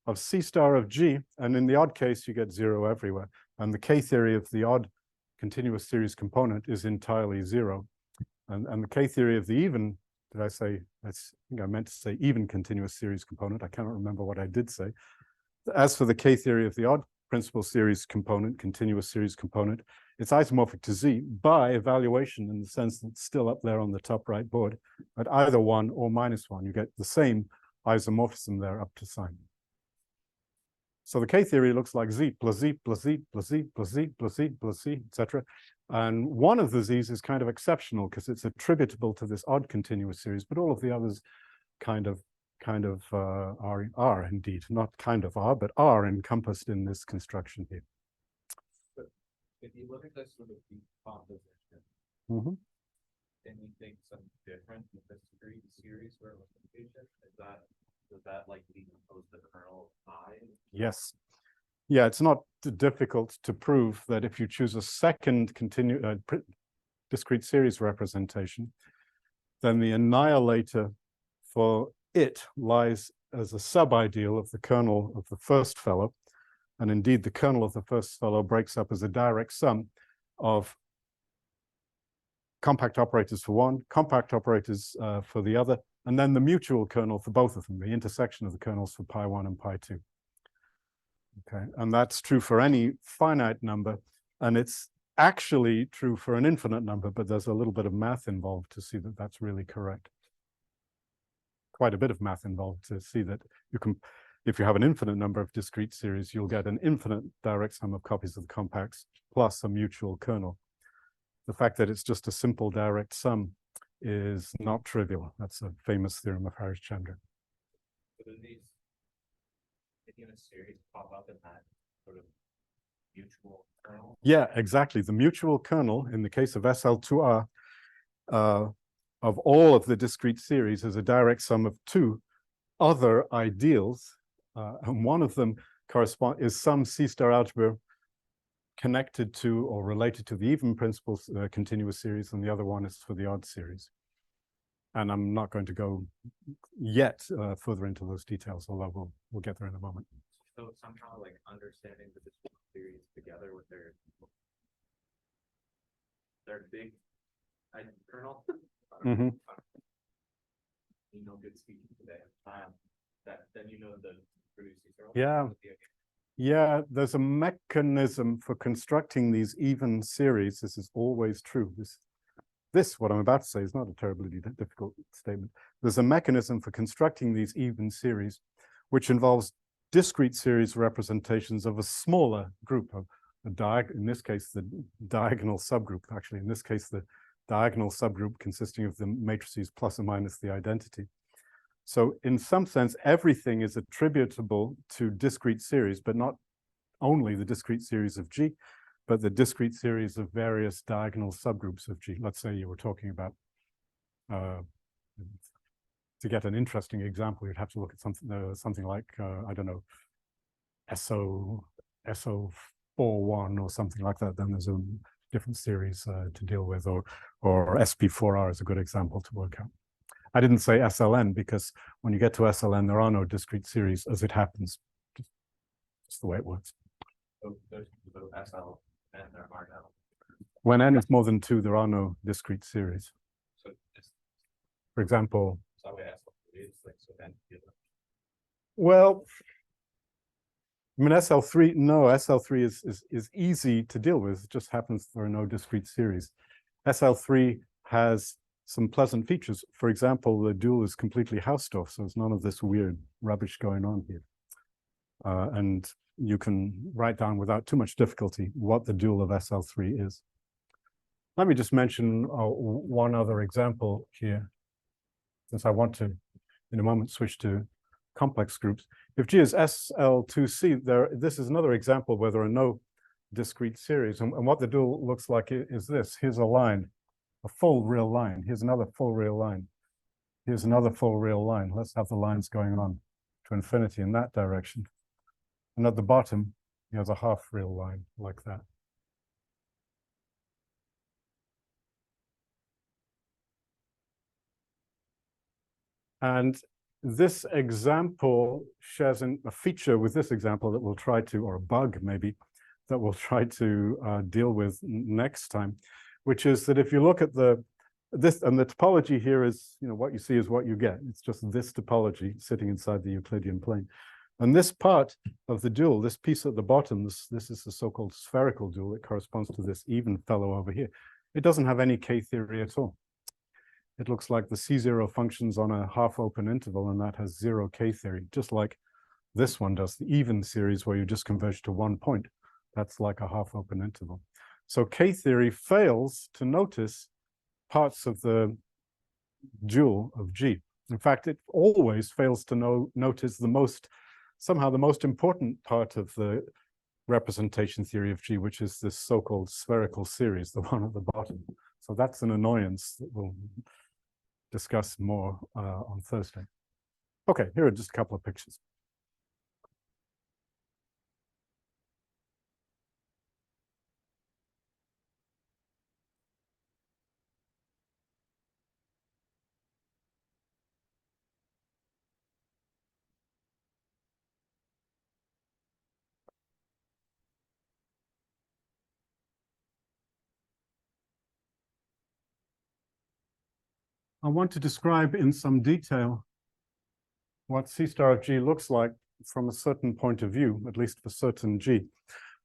A: of C-star of G, and in the odd case, you get 0 everywhere. And the K-theory of the odd continuous series component is entirely 0. And the K-theory of the even, did I say, I think I meant to say even continuous series component. I cannot remember what I did say. As for the K-theory of the odd principal series component, continuous series component, it's isomorphic to Z by evaluation, in the sense that it's still up there on the top right board at either 1 or -1. You get the same isomorphism there up to sign. So the K-theory looks like Z plus Z plus Z plus Z plus Z plus Z plus Z, etc. And one of the Z's is kind of exceptional because it's attributable to this odd continuous series, but all of the others kind of are indeed, not kind of are, but are encompassed in this construction here.
C: But if you look at this sort of decomposition,
A: Mm-hmm.
C: anything some different with this discrete series representation? Does that like decompose the kernel I?
A: Yes. Yeah, it's not difficult to prove that if you choose a second discrete series representation, then the annihilator for it lies as a subideal of the kernel of the first fellow. And indeed, the kernel of the first fellow breaks up as a direct sum of compact operators for one, compact operators for the other, and then the mutual kernel for both of them, the intersection of the kernels for pi1 and pi2. Okay, and that's true for any finite number, and it's actually true for an infinite number, but there's a little bit of math involved to see that that's really correct. Quite a bit of math involved to see that you can, if you have an infinite number of discrete series, you'll get an infinite direct sum of copies of the compacts plus a mutual kernel. The fact that it's just a simple direct sum is not trivial. That's a famous theorem of Harish-Chandra.
C: So do these continuous series pop up in that sort of mutual kernel?
A: Yeah, exactly. The mutual kernel, in the case of SL2R, of all of the discrete series, is a direct sum of two other ideals, and one of them is some C-star algebra connected to or related to the even principal continuous series, and the other one is for the odd series. And I'm not going to go yet further into those details, although we'll get there in a moment.
C: So somehow like understanding the discrete series together with their big kernel.
A: Mm-hmm.
C: You know, good speaking today. Then you know the producing kernel.
A: Yeah. Yeah, there's a mechanism for constructing these even series. This is always true. This, what I'm about to say, is not a terribly difficult statement. There's a mechanism for constructing these even series, which involves discrete series representations of a smaller group in this case, the diagonal subgroup, actually, in this case, the diagonal subgroup consisting of the matrices plus or minus the identity. So in some sense, everything is attributable to discrete series, but not only the discrete series of G, but the discrete series of various diagonal subgroups of G. Let's say you were talking about, to get an interesting example, you'd have to look at something like, I don't know, SO41 or something like that. Then there's a different series to deal with, or SP4R is a good example to work out. I didn't say SLN because when you get to SLN, there are no discrete series as it happens. Just the way it works.
C: So there's SL and there are no.
A: When n is more than 2, there are no discrete series.
C: So it's,
A: For example,
C: so SL is like, so then,
A: well, I mean, SL3, no, SL3 is easy to deal with. It just happens there are no discrete series. SL3 has some pleasant features. For example, the dual is completely Hausdorff, so there's none of this weird rubbish going on here. And you can write down without too much difficulty what the dual of SL3 is. Let me just mention one other example here, since I want to, in a moment, switch to complex groups. If G is SL2C, this is another example where there are no discrete series. And what the dual looks like is this. Here's a line, a full real line. Here's another full real line. Here's another full real line. Let's have the lines going on to infinity in that direction. And at the bottom, you have a half real line like that. And this example shares a feature with this example that we'll try to, or a bug maybe, that we'll try to deal with next time, which is that if you look at this, and the topology here is, what you see is what you get. It's just this topology sitting inside the Euclidean plane. And this part of the dual, this piece at the bottom, this is the so-called spherical dual. It corresponds to this even fellow over here. It doesn't have any K-theory at all. It looks like the C0 functions on a half-open interval, and that has 0 K-theory, just like this one does, the even series where you just converge to one point. That's like a half-open interval. So K-theory fails to notice parts of the dual of G. In fact, it always fails to notice somehow the most important part of the representation theory of G, which is this so-called spherical series, the one at the bottom. So that's an annoyance that we'll discuss more on Thursday. Okay, here are just a couple of pictures. I want to describe in some detail what C star of G looks like from a certain point of view, at least for certain G.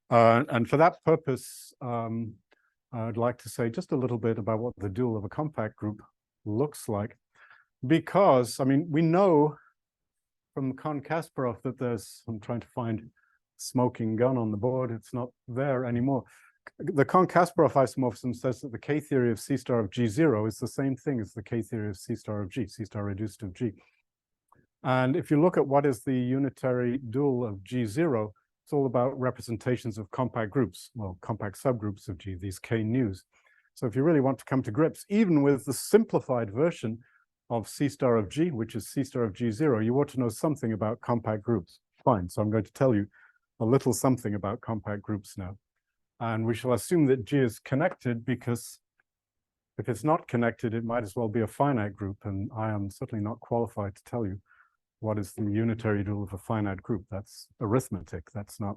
A: And for that purpose, I'd like to say just a little bit about what the dual of a compact group looks like. Because, I mean, we know from Kohn-Kasparov that I'm trying to find a smoking gun on the board. It's not there anymore. The Kohn-Kasparov isomorphism says that the K-theory of C star of G0 is the same thing as the K-theory of C star of G, C star reduced of G. And if you look at what is the unitary dual of G0, it's all about representations of compact groups, well, compact subgroups of G, these K-news. So if you really want to come to grips, even with the simplified version of C star of G, which is C star of G0, you ought to know something about compact groups. Fine, so I'm going to tell you a little something about compact groups now. And we shall assume that G is connected, because if it's not connected, it might as well be a finite group. And I am certainly not qualified to tell you what is the unitary dual of a finite group. That's arithmetic. That's not,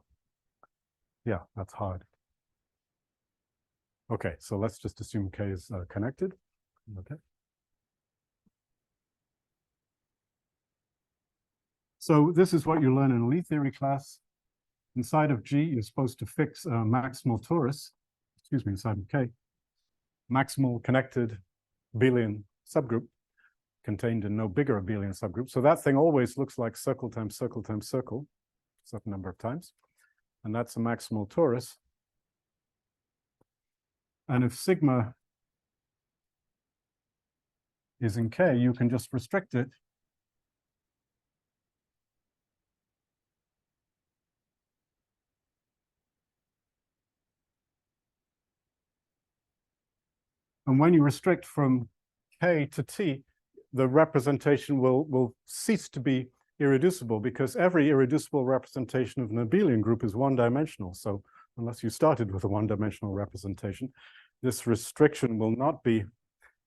A: yeah, that's hard. Okay, so let's just assume K is connected. Okay. So this is what you learn in a Lie theory class. Inside of G, you're supposed to fix a maximal torus, inside of K, maximal connected abelian subgroup contained in no bigger abelian subgroup. So that thing always looks like circle times circle times circle, a certain number of times. And that's a maximal torus. And if sigma is in K, you can just restrict it and when you restrict from K to T, the representation will cease to be irreducible, because every irreducible representation of an abelian group is one-dimensional. So unless you started with a one-dimensional representation, this restriction will not be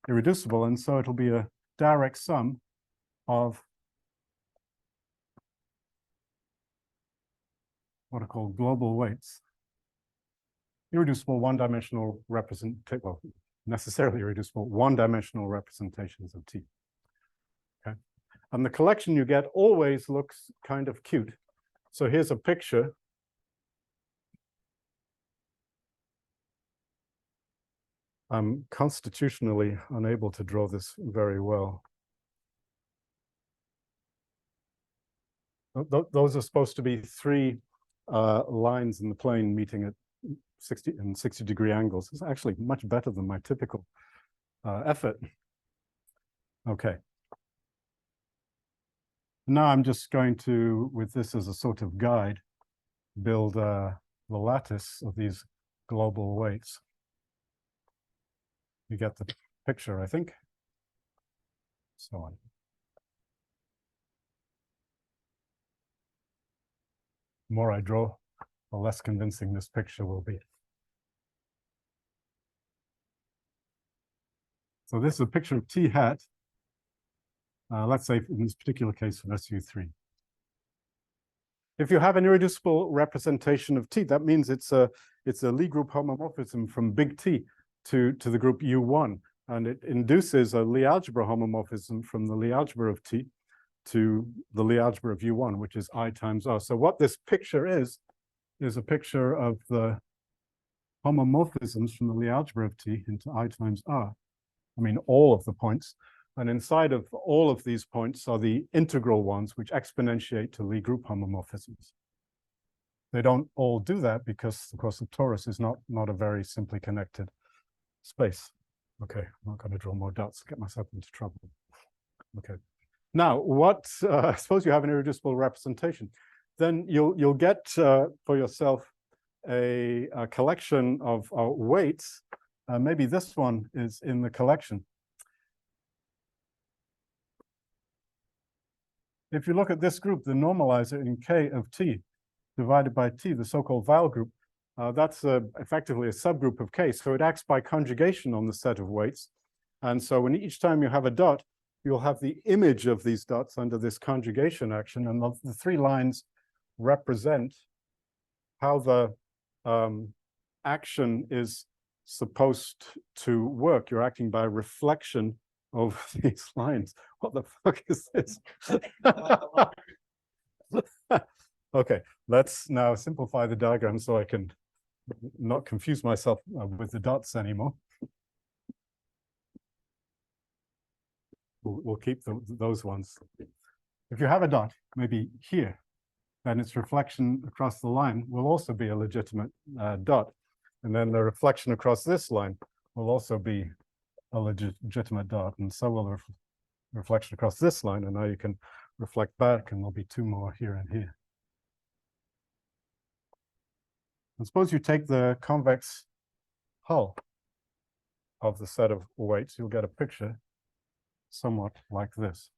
A: irreducible, and so it'll be a direct sum of what are called global weights. Irreducible one-dimensional representation, well, necessarily irreducible one-dimensional representations of T. Okay, and the collection you get always looks kind of cute. So here's a picture. I'm constitutionally unable to draw this very well. Those are supposed to be three lines in the plane meeting at 60-degree angles. It's actually much better than my typical effort. Okay. Now I'm just going to, with this as a sort of guide, build the lattice of these global weights. You get the picture, I think. So on. The more I draw, the less convincing this picture will be. So this is a picture of T hat. Let's say in this particular case of SU3. If you have an irreducible representation of T, that means it's a Lie group homomorphism from big T to the group U1, and it induces a Lie algebra homomorphism from the Lie algebra of T to the Lie algebra of U1, which is I times R. So what this picture is a picture of the homomorphisms from the Lie algebra of T into I times R. I mean, all of the points. And inside of all of these points are the integral ones, which exponentiate to Lie group homomorphisms. They don't all do that because, of course, the torus is not a very simply connected space. Okay, I'm not going to draw more dots to get myself into trouble. Okay. Now, suppose you have an irreducible representation, then you'll get for yourself a collection of weights. Maybe this one is in the collection. If you look at this group, the normalizer in K of T divided by T, the so-called Weil group, that's effectively a subgroup of K. So it acts by conjugation on the set of weights. And so when each time you have a dot, you'll have the image of these dots under this conjugation action. And the three lines represent how the action is supposed to work. You're acting by reflection of these lines. What the fuck is this? Okay, let's now simplify the diagram so I can not confuse myself with the dots anymore. We'll keep those ones. If you have a dot, maybe here, then its reflection across the line will also be a legitimate dot. And then the reflection across this line will also be a legitimate dot, and so will the reflection across this line, and now you can reflect back, and there'll be two more here and here. And suppose you take the convex hull of the set of weights, you'll get a picture somewhat like this.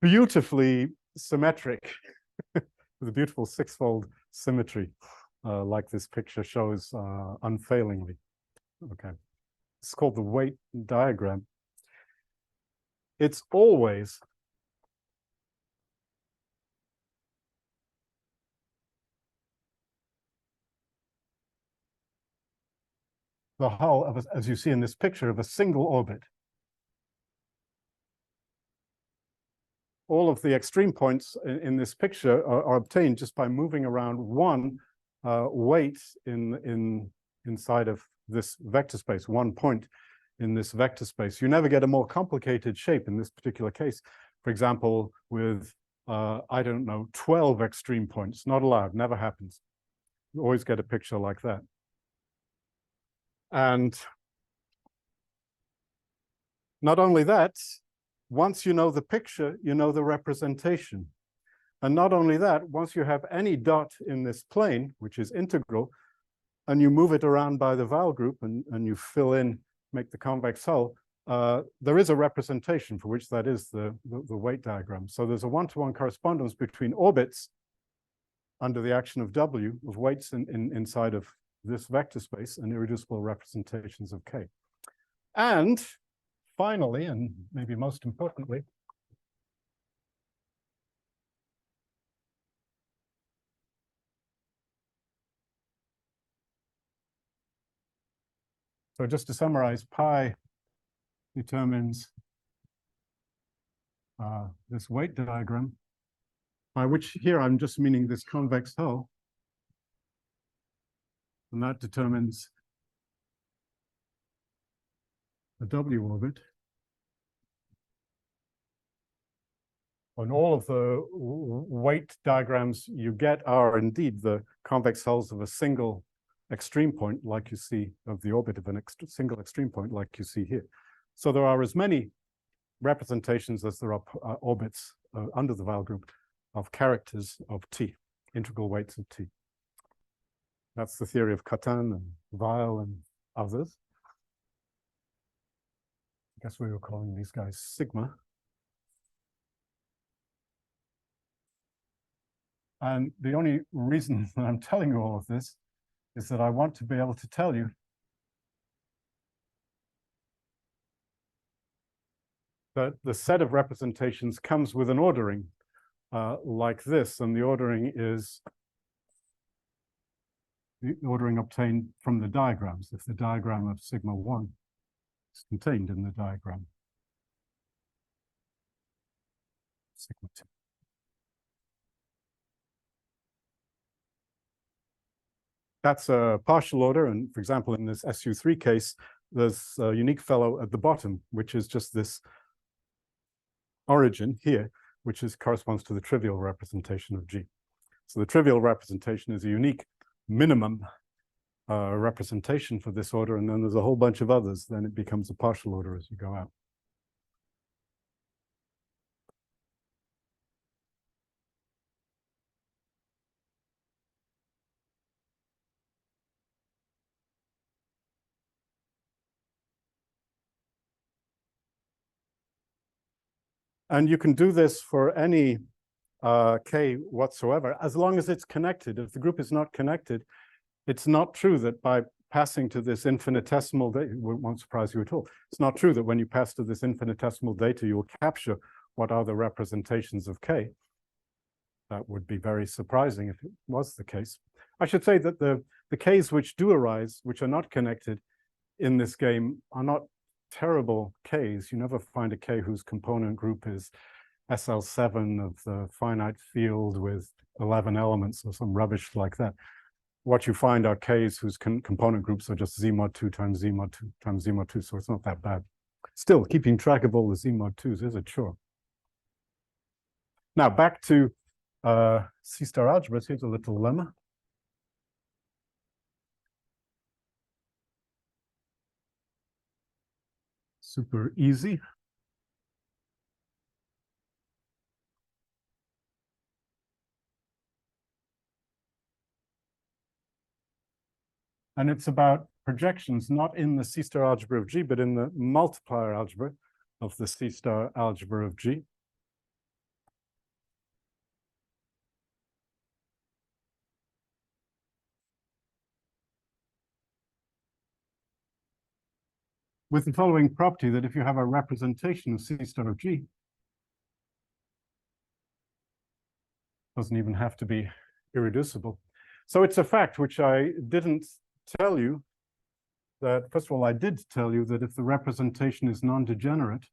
A: Beautifully symmetric, with a beautiful six-fold symmetry, like this picture shows unfailingly. Okay, it's called the weight diagram. It's always the hull of, as you see in this picture, of a single orbit. All of the extreme points in this picture are obtained just by moving around one weight inside of this vector space, 1 point in this vector space. You never get a more complicated shape in this particular case. For example, with, I don't know, 12 extreme points, not allowed, never happens. You always get a picture like that. And not only that, once you know the picture, you know the representation. And not only that, once you have any dot in this plane, which is integral, and you move it around by the vowel group and you fill in, make the convex hull, there is a representation for which that is the weight diagram. So there's a one-to-one correspondence between orbits under the action of W, of weights inside of this vector space, and irreducible representations of K. And finally, and maybe most importantly, so just to summarize, pi determines this weight diagram, by which here I'm just meaning this convex hull, and that determines the W orbit. And all of the weight diagrams you get are indeed the convex hulls of a single extreme point, like you see, of the orbit of a single extreme point, like you see here. So there are as many representations as there are orbits under the vowel group of characters of T, integral weights of T. That's the theory of Catin and Weil and others. I guess we were calling these guys sigma. And the only reason that I'm telling you all of this is that I want to be able to tell you that the set of representations comes with an ordering like this, and the ordering is the ordering obtained from the diagrams, if the diagram of sigma 1 is contained in the diagram sigma 2. That's a partial order, and for example, in this SU3 case, there's a unique fellow at the bottom, which is just this origin here, which corresponds to the trivial representation of G. So the trivial representation is a unique minimum representation for this order, and then there's a whole bunch of others. Then it becomes a partial order as you go out. And you can do this for any K whatsoever, as long as it's connected. If the group is not connected, it's not true that by passing to this infinitesimal data, it won't surprise you at all. It's not true that when you pass to this infinitesimal data, you'll capture what are the representations of K. That would be very surprising if it was the case. I should say that the Ks which do arise, which are not connected in this game, are not terrible Ks. You never find a K whose component group is SL7 of the finite field with 11 elements or some rubbish like that. What you find are Ks whose component groups are just Z mod 2 times Z mod 2 times Z mod 2, so it's not that bad. Still, keeping track of all the Z mod 2s is a chore. Now, back to C-star algebras. Here's a little lemma. Super easy. And it's about projections, not in the C-star algebra of G, but in the multiplier algebra of the C-star algebra of G. With the following property, that if you have a representation of C-star of G, doesn't even have to be irreducible. So it's a fact which I didn't tell you, that first of all, I did tell you that if the representation is non-degenerate,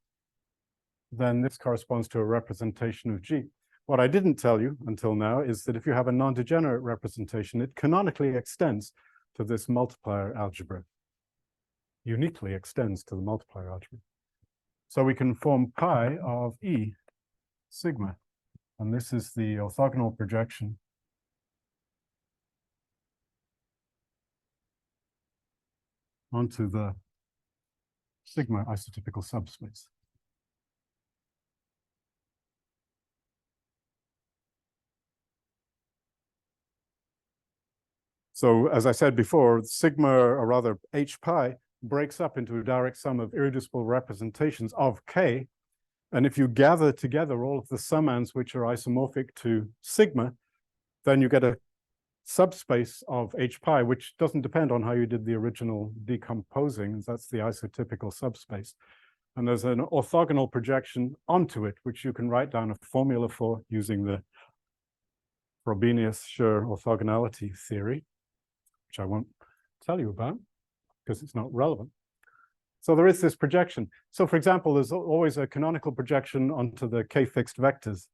A: then this corresponds to a representation of G. What I didn't tell you until now is that if you have a non-degenerate representation, it canonically extends to this multiplier algebra, uniquely extends to the multiplier algebra. So we can form pi of E sigma, and this is the orthogonal projection onto the sigma isotypical subspace. So as I said before, sigma, or rather h pi, breaks up into a direct sum of irreducible representations of K. And if you gather together all of the summands which are isomorphic to sigma, then you get a subspace of h pi, which doesn't depend on how you did the original decomposing. That's the isotypical subspace. And there's an orthogonal projection onto it, which you can write down a formula for using the Frobenius-Schur orthogonality theory, which I won't tell you about because it's not relevant. So there is this projection. So for example, there's always a canonical projection onto the K-fixed vectors.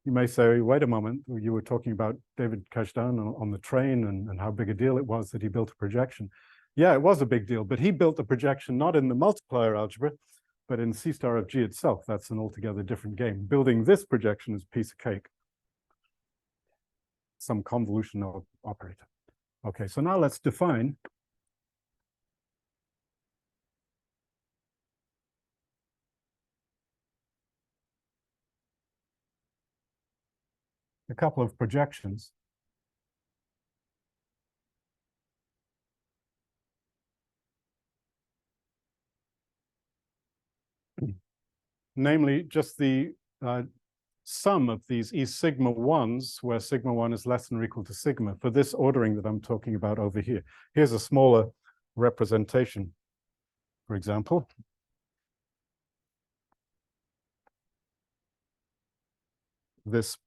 A: You may say, wait a moment, you were talking about David Kashdan on the train and how big a deal it was that he built a projection. Yeah, it was a big deal, but he built a projection not in the multiplier algebra, but in C star of G itself. That's an altogether different game. Building this projection is a piece of cake. Some convolutional operator. Okay, so now let's define a couple of projections. Namely, just the sum of these E sigma 1s, where sigma 1 is less than or equal to sigma, for this ordering that I'm talking about over here. Here's a smaller representation, for example. This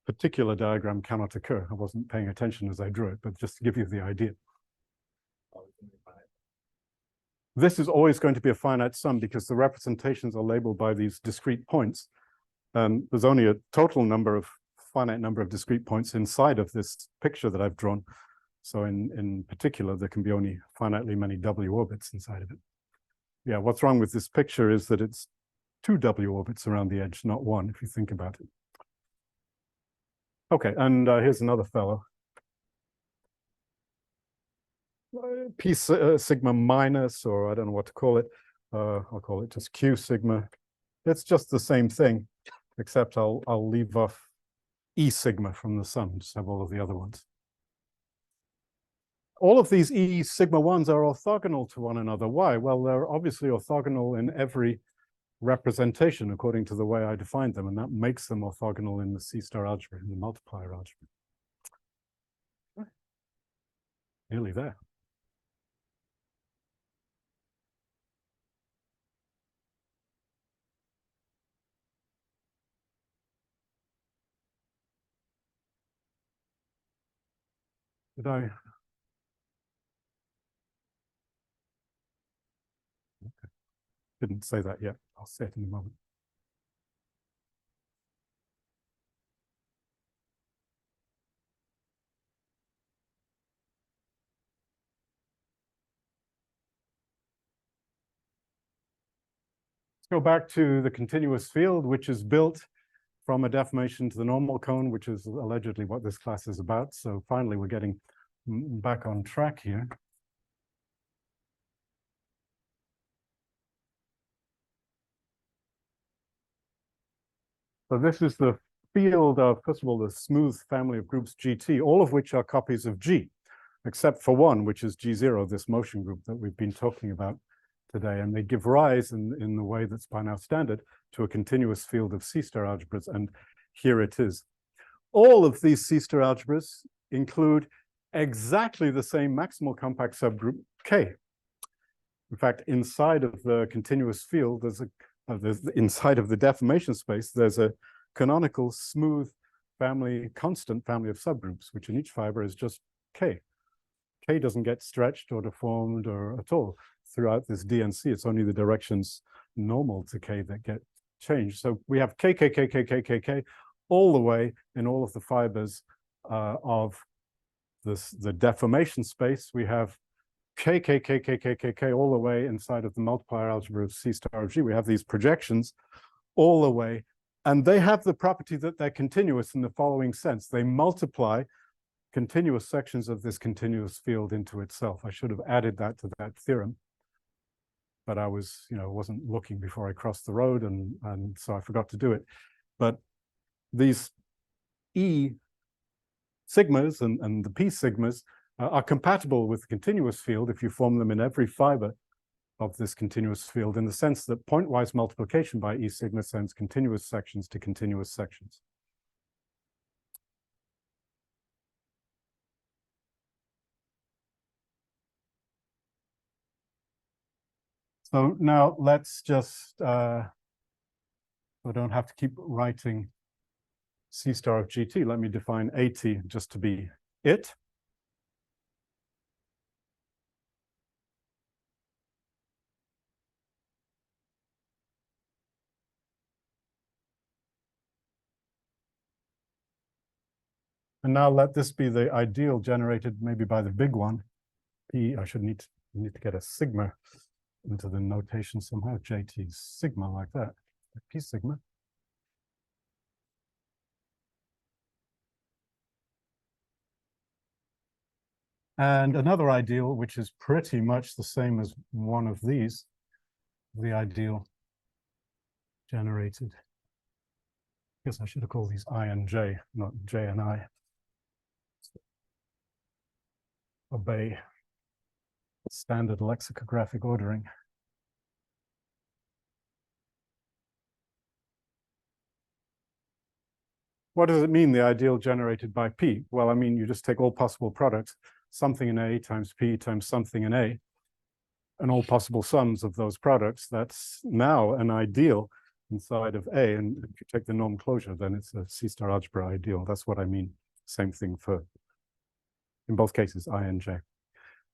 A: particular diagram cannot occur. I wasn't paying attention as I drew it, but just to give you the idea. This is always going to be a finite sum because the representations are labeled by these discrete points. There's only a total number of finite number of discrete points inside of this picture that I've drawn. So in particular, there can be only finitely many W orbits inside of it. Yeah, what's wrong with this picture is that it's 2 W orbits around the edge, not 1, if you think about it. Okay, and here's another fellow. P sigma minus, or I don't know what to call it. I'll call it just Q sigma. It's just the same thing, except I'll leave off E sigma from the sum, just have all of the other ones. All of these E sigma 1s are orthogonal to one another. Why? Well, they're obviously orthogonal in every representation according to the way I defined them, and that makes them orthogonal in the C star algebra, in the multiplier algebra. Nearly there. Did I? Okay. Didn't say that yet. I'll say it in a moment. Let's go back to the continuous field, which is built from a deformation to the normal cone, which is allegedly what this class is about. So finally, we're getting back on track here. So this is the field of, first of all, the smooth family of groups GT, all of which are copies of G, except for one, which is G0, this motion group that we've been talking about today. And they give rise in the way that's by now standard to a continuous field of C star algebras. And here it is. All of these C star algebras include exactly the same maximal compact subgroup K. In fact, inside of the continuous field, inside of the deformation space, there's a canonical smooth family, constant family of subgroups, which in each fiber is just K. K doesn't get stretched or deformed or at all throughout this DNC. It's only the directions normal to K that get changed. So we have K, K, K, K, K, K, K, all the way in all of the fibers of the deformation space. We have k all the way inside of the multiplier algebra of C star of G. We have these projections all the way, and they have the property that they're continuous in the following sense. They multiply continuous sections of this continuous field into itself. I should have added that to that theorem, but I was, wasn't looking before I crossed the road, and so I forgot to do it. But these E sigmas and the P sigmas are compatible with the continuous field if you form them in every fiber of this continuous field, in the sense that pointwise multiplication by E sigma sends continuous sections to continuous sections. So now let's just, I don't have to keep writing C star of GT. Let me define AT just to be it. And now let this be the ideal generated maybe by the big one. P, I should need to get a sigma into the notation somehow. JT sigma like that, P sigma. And another ideal, which is pretty much the same as one of these, the ideal generated. I guess I should have called these I and J, not J and I. Obey standard lexicographic ordering. What does it mean, the ideal generated by P? Well, I mean, you just take all possible products, something in A times P times something in A, and all possible sums of those products. That's now an ideal inside of A. And if you take the norm closure, then it's a C star algebra ideal. That's what I mean. Same thing for, in both cases, I and J.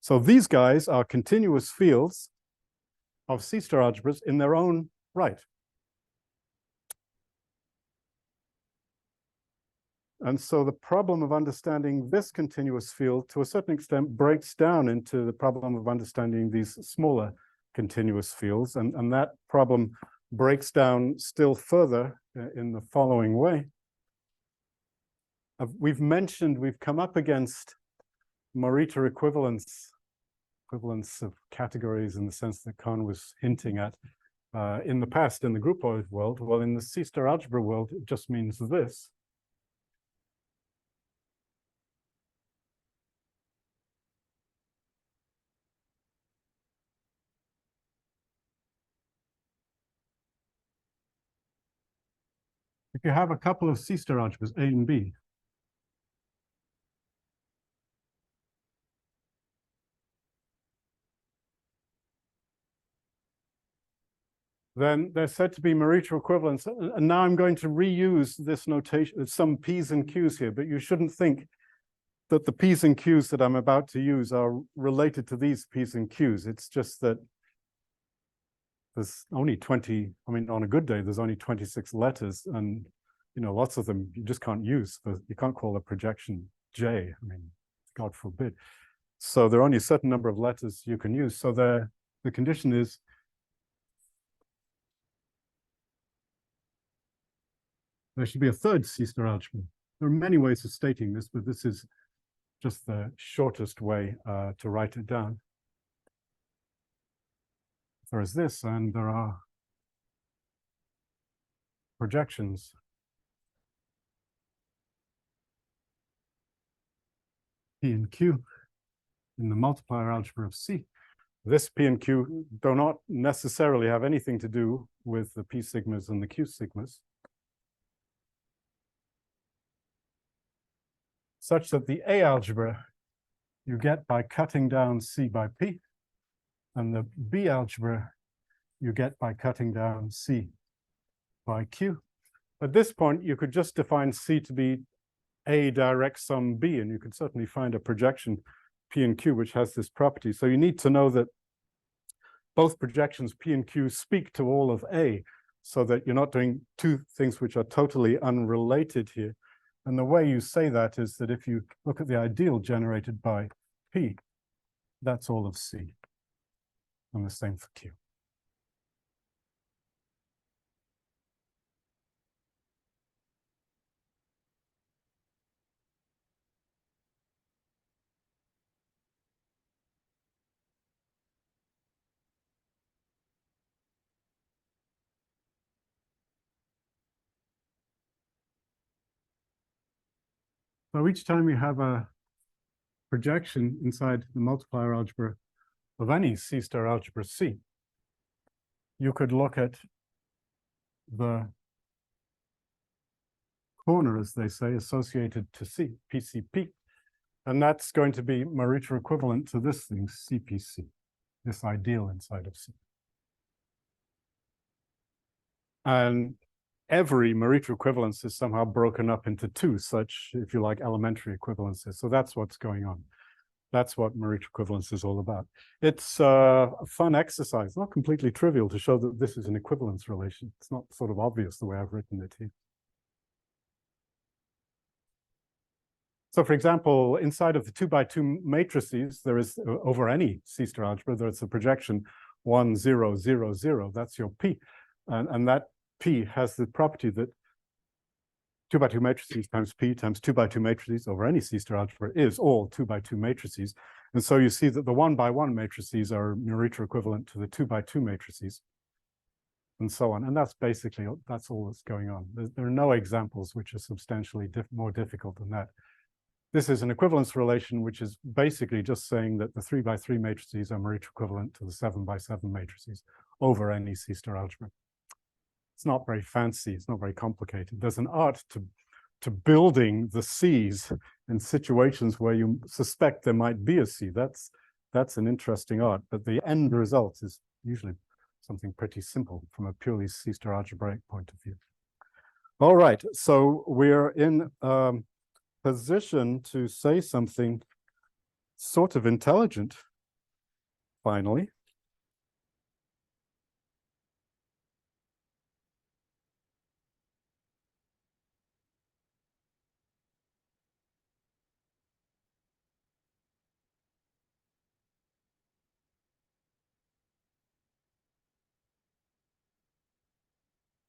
A: So these guys are continuous fields of C star algebras in their own right. And so the problem of understanding this continuous field, to a certain extent, breaks down into the problem of understanding these smaller continuous fields. And that problem breaks down still further in the following way. We've come up against Morita equivalence of categories in the sense that Kahn was hinting at in the past in the Groupoid world. Well, in the C star algebra world, it just means this. If you have a couple of C star algebras, A and B, then they're said to be Morita equivalents. And now I'm going to reuse this notation, some P's and Q's here, but you shouldn't think that the P's and Q's that I'm about to use are related to these P's and Q's. It's just that there's only 20, I mean, on a good day, there's only 26 letters, and lots of them you just can't use. You can't call a projection J. I mean, God forbid. So there are only a certain number of letters you can use. So the condition is there should be a third C star algebra. There are many ways of stating this, but this is just the shortest way to write it down. There is this, and there are projections. P and Q in the multiplier algebra of C. This P and Q do not necessarily have anything to do with the P sigmas and the Q sigmas, such that the A algebra you get by cutting down C by P, and the B algebra you get by cutting down C by Q. At this point, you could just define C to be A direct sum B, and you could certainly find a projection P and Q which has this property. So you need to know that both projections P and Q speak to all of A. so that you're not doing two things which are totally unrelated here. And the way you say that is that if you look at the ideal generated by P, that's all of C. And the same for Q. So each time you have a projection inside the multiplier algebra of any C-star algebra C, you could look at the corner, as they say, associated to C, PCP. And that's going to be Morita equivalent to this thing, CPC, this ideal inside of C. And every Morita equivalence is somehow broken up into two such, if you like, elementary equivalences. So that's what's going on. That's what Morita equivalence is all about. It's a fun exercise, not completely trivial, to show that this is an equivalence relation. It's not sort of obvious the way I've written it here. So for example, inside of the 2x2 matrices, there is, over any C-star algebra, there's a projection 1, 0, 0, 0. That's your P. And that P has the property that 2x2 matrices times P times 2x2 matrices over any C-star algebra is all 2x2 matrices. And so you see that the 1x1 matrices are Morita equivalent to the 2x2 matrices, and so on. And that's basically, that's all that's going on. There are no examples which are substantially more difficult than that. This is an equivalence relation, which is basically just saying that the 3x3 matrices are Morita equivalent to the 7x7 matrices over any C-star algebra. It's not very fancy. It's not very complicated. There's an art to building the C's in situations where you suspect there might be a C. That's an interesting art, but the end result is usually something pretty simple from a purely C-star algebraic point of view. All right, so we're in position to say something sort of intelligent, finally.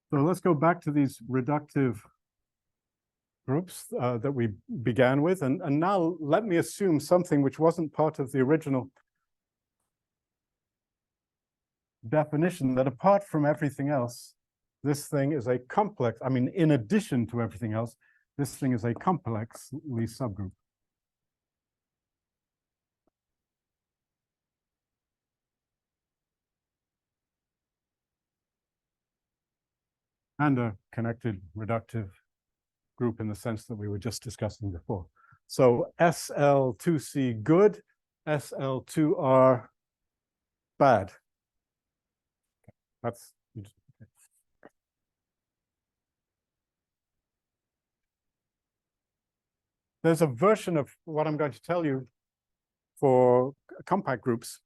A: So let's go back to these reductive groups that we began with. And now let me assume something which wasn't part of the original definition, that apart from everything else, this thing is a complex, I mean, in addition to everything else, this thing is a complex Lie subgroup. And a connected reductive group in the sense that we were just discussing before. So SL2C good, SL2R bad. That's okay. There's a version of what I'm going to tell you for compact groups,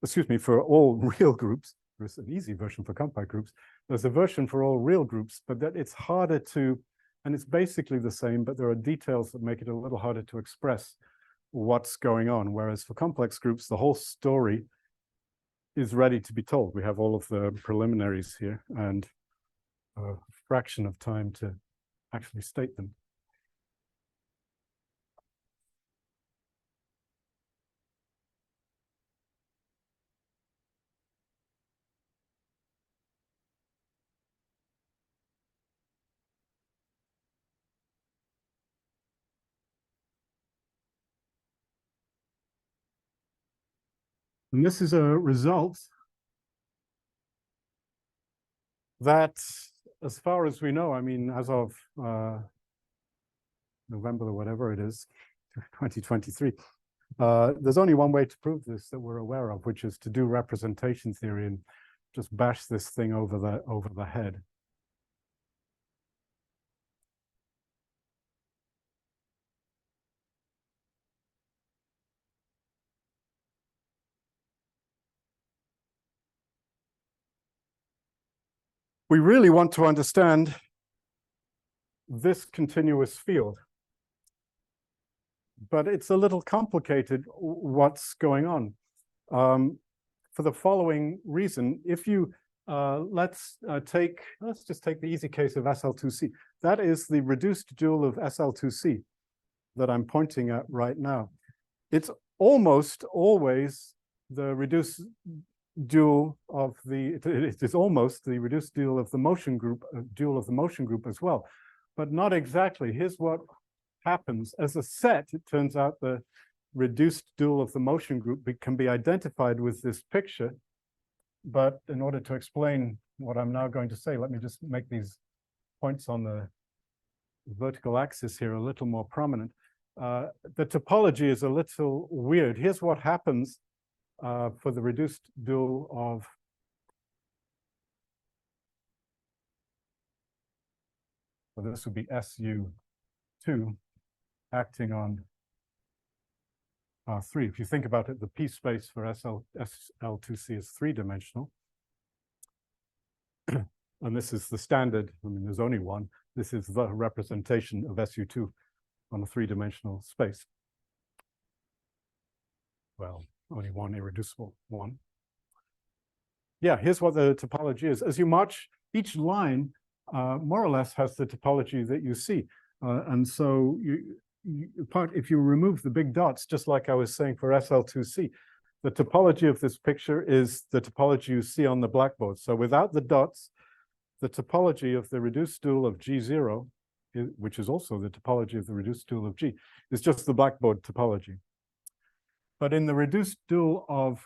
A: excuse me, for all real groups. There's an easy version for compact groups. There's a version for all real groups, but that it's harder to, and it's basically the same, but there are details that make it a little harder to express what's going on. Whereas for complex groups, the whole story is ready to be told. We have all of the preliminaries here and a fraction of time to actually state them. And this is a result that, as far as we know, I mean, as of November or whatever it is, 2023, there's only one way to prove this that we're aware of, which is to do representation theory and just bash this thing over the head. we really want to understand this continuous field. But it's a little complicated what's going on. For the following reason, if you let's just take the easy case of SL2C. That is the reduced dual of SL2C that I'm pointing at right now. It's almost always the reduced dual of it is almost the reduced dual of the motion group, as well, but not exactly. Here's what happens. As a set, it turns out the reduced dual of the motion group can be identified with this picture. But in order to explain what I'm now going to say, let me just make these points on the vertical axis here a little more prominent. The topology is a little weird. Here's what happens for the reduced dual of this would be SU2 acting on R3. If you think about it, the P space for SL2C is three-dimensional. And this is the standard. I mean, there's only one. This is the representation of SU2 on a three-dimensional space. Well, only one irreducible one. Yeah, here's what the topology is. As you march, each line more or less has the topology that you see. And so if you remove the big dots, just like I was saying for SL2C, the topology of this picture is the topology you see on the blackboard. So without the dots, the topology of the reduced dual of G0, which is also the topology of the reduced dual of G, is just the blackboard topology. But in the reduced dual of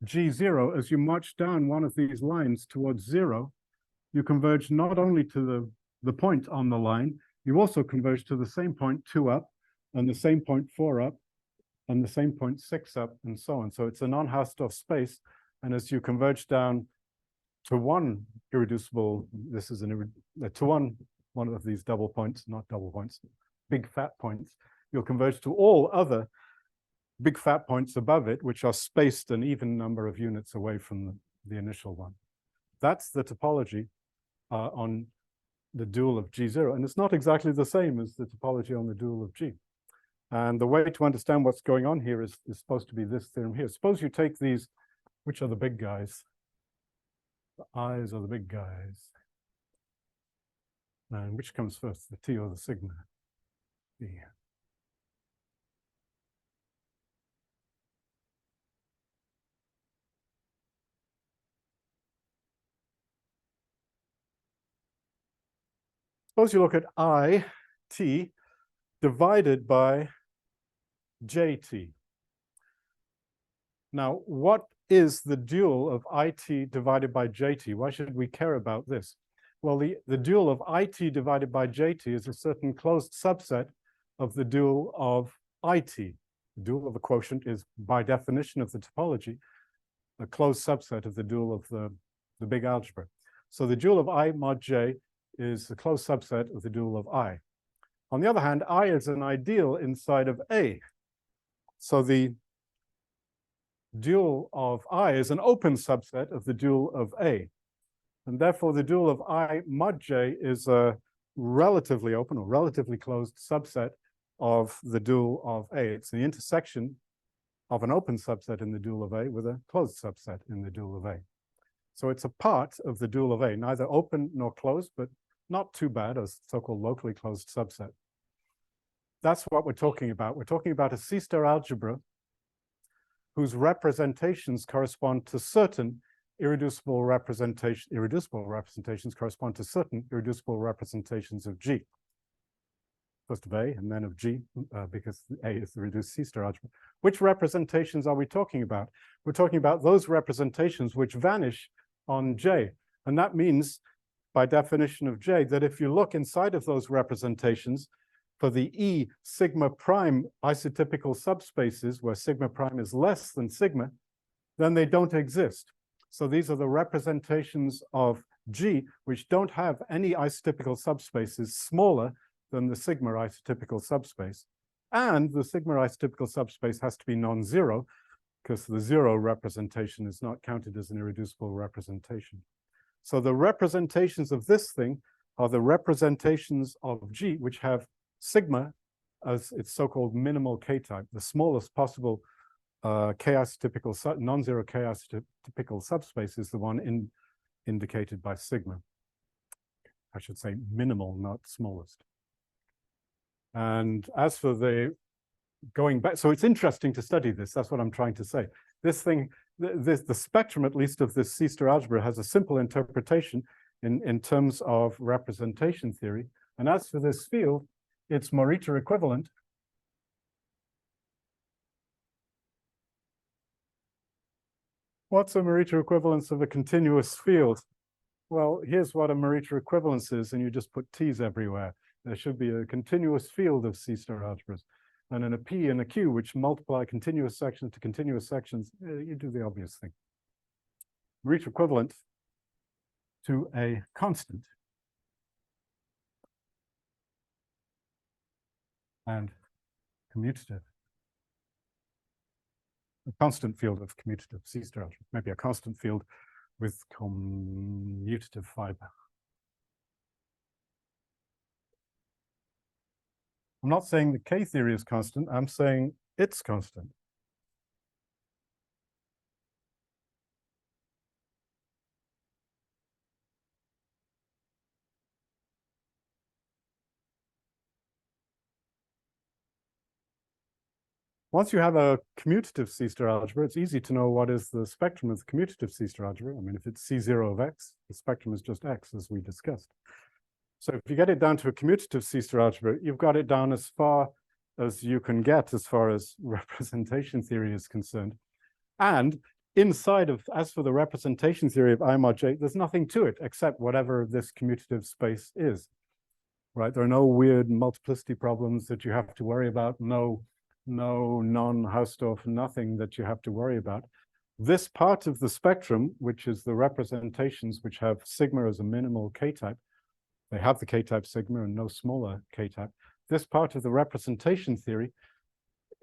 A: G0, as you march down one of these lines towards 0, you converge not only to the point on the line, you also converge to the same point 2 up, and the same point 4 up, and the same point 6 up, and so on. So it's a non-Hausdorff space, and as you converge down to one irreducible, this is to one of these double points, not double points, big fat points, you'll converge to all other big fat points above it, which are spaced an even number of units away from the initial one. That's the topology on the dual of G0, and it's not exactly the same as the topology on the dual of G. And the way to understand what's going on here is supposed to be this theorem here. Suppose you take these, which are the big guys? The I's are the big guys. And which comes first, the T or the sigma? The suppose you look at IT divided by JT. Now, what is the dual of IT divided by JT? Why should we care about this? Well, the dual of IT divided by JT is a certain closed subset of the dual of IT. The dual of a quotient is, by definition of the topology, a closed subset of the dual of the big algebra. So the dual of I mod J is a closed subset of the dual of I. On the other hand, I is an ideal inside of A. So the dual of I is an open subset of the dual of A. And therefore, the dual of I mod J is a relatively open or relatively closed subset of the dual of A. It's the intersection of an open subset in the dual of A with a closed subset in the dual of A. So it's a part of the dual of A, neither open nor closed, but not too bad, a so-called locally closed subset. That's what we're talking about. We're talking about a C-star algebra whose representations correspond to certain irreducible representations correspond to certain irreducible representations of G. First of A and then of G, because A is the reduced C-star algebra. Which representations are we talking about? We're talking about those representations which vanish on J. And that means, by definition of J, that if you look inside of those representations for the E sigma prime isotypical subspaces where sigma prime is less than sigma, then they don't exist. So these are the representations of G which don't have any isotypical subspaces smaller than the sigma isotypical subspace. And the sigma isotypical subspace has to be non-zero because the zero representation is not counted as an irreducible representation. So the representations of this thing are the representations of G, which have sigma as its so-called minimal K-type, the smallest possible K-isotypical, non-zero K-isotypical subspace is the one indicated by sigma. I should say minimal, not smallest. And as for the going back, so it's interesting to study this. That's what I'm trying to say. This thing, the spectrum, at least, of this C-star algebra has a simple interpretation in terms of representation theory. And as for this field, it's Morita equivalent. What's a Morita equivalence of a continuous field? Well, here's what a Morita equivalence is, and you just put T's everywhere. There should be a continuous field of C-star algebras. And in a P and a Q, which multiply continuous sections to continuous sections, you do the obvious thing. Morita equivalent to a constant. And commutative. A constant field of commutative C-star algebra, maybe a constant field with commutative fiber. I'm not saying the K theory is constant, I'm saying it's constant. Once you have a commutative C-star algebra, it's easy to know what is the spectrum of the commutative C-star algebra. I mean, if it's C0 of X, the spectrum is just X, as we discussed. So if you get it down to a commutative C-star algebra, you've got it down as far as you can get as far as representation theory is concerned. And inside of, as for the representation theory of I mod J, there's nothing to it except whatever this commutative space is, right? There are no weird multiplicity problems that you have to worry about, no non-Hausdorff, nothing that you have to worry about. This part of the spectrum, which is the representations which have sigma as a minimal K-type, they have the K-type sigma and no smaller K-type. This part of the representation theory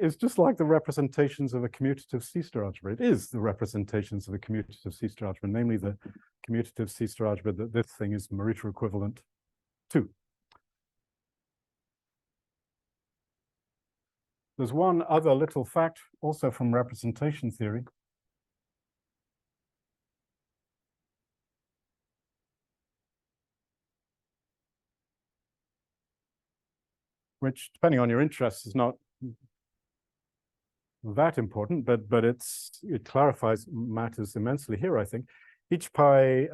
A: is just like the representations of a commutative C-star algebra. It is the representations of a commutative C-star algebra, namely the commutative C-star algebra that this thing is Morita equivalent to. There's one other little fact also from representation theory. Which, depending on your interests, is not that important, but it clarifies matters immensely here, I think. Each pi,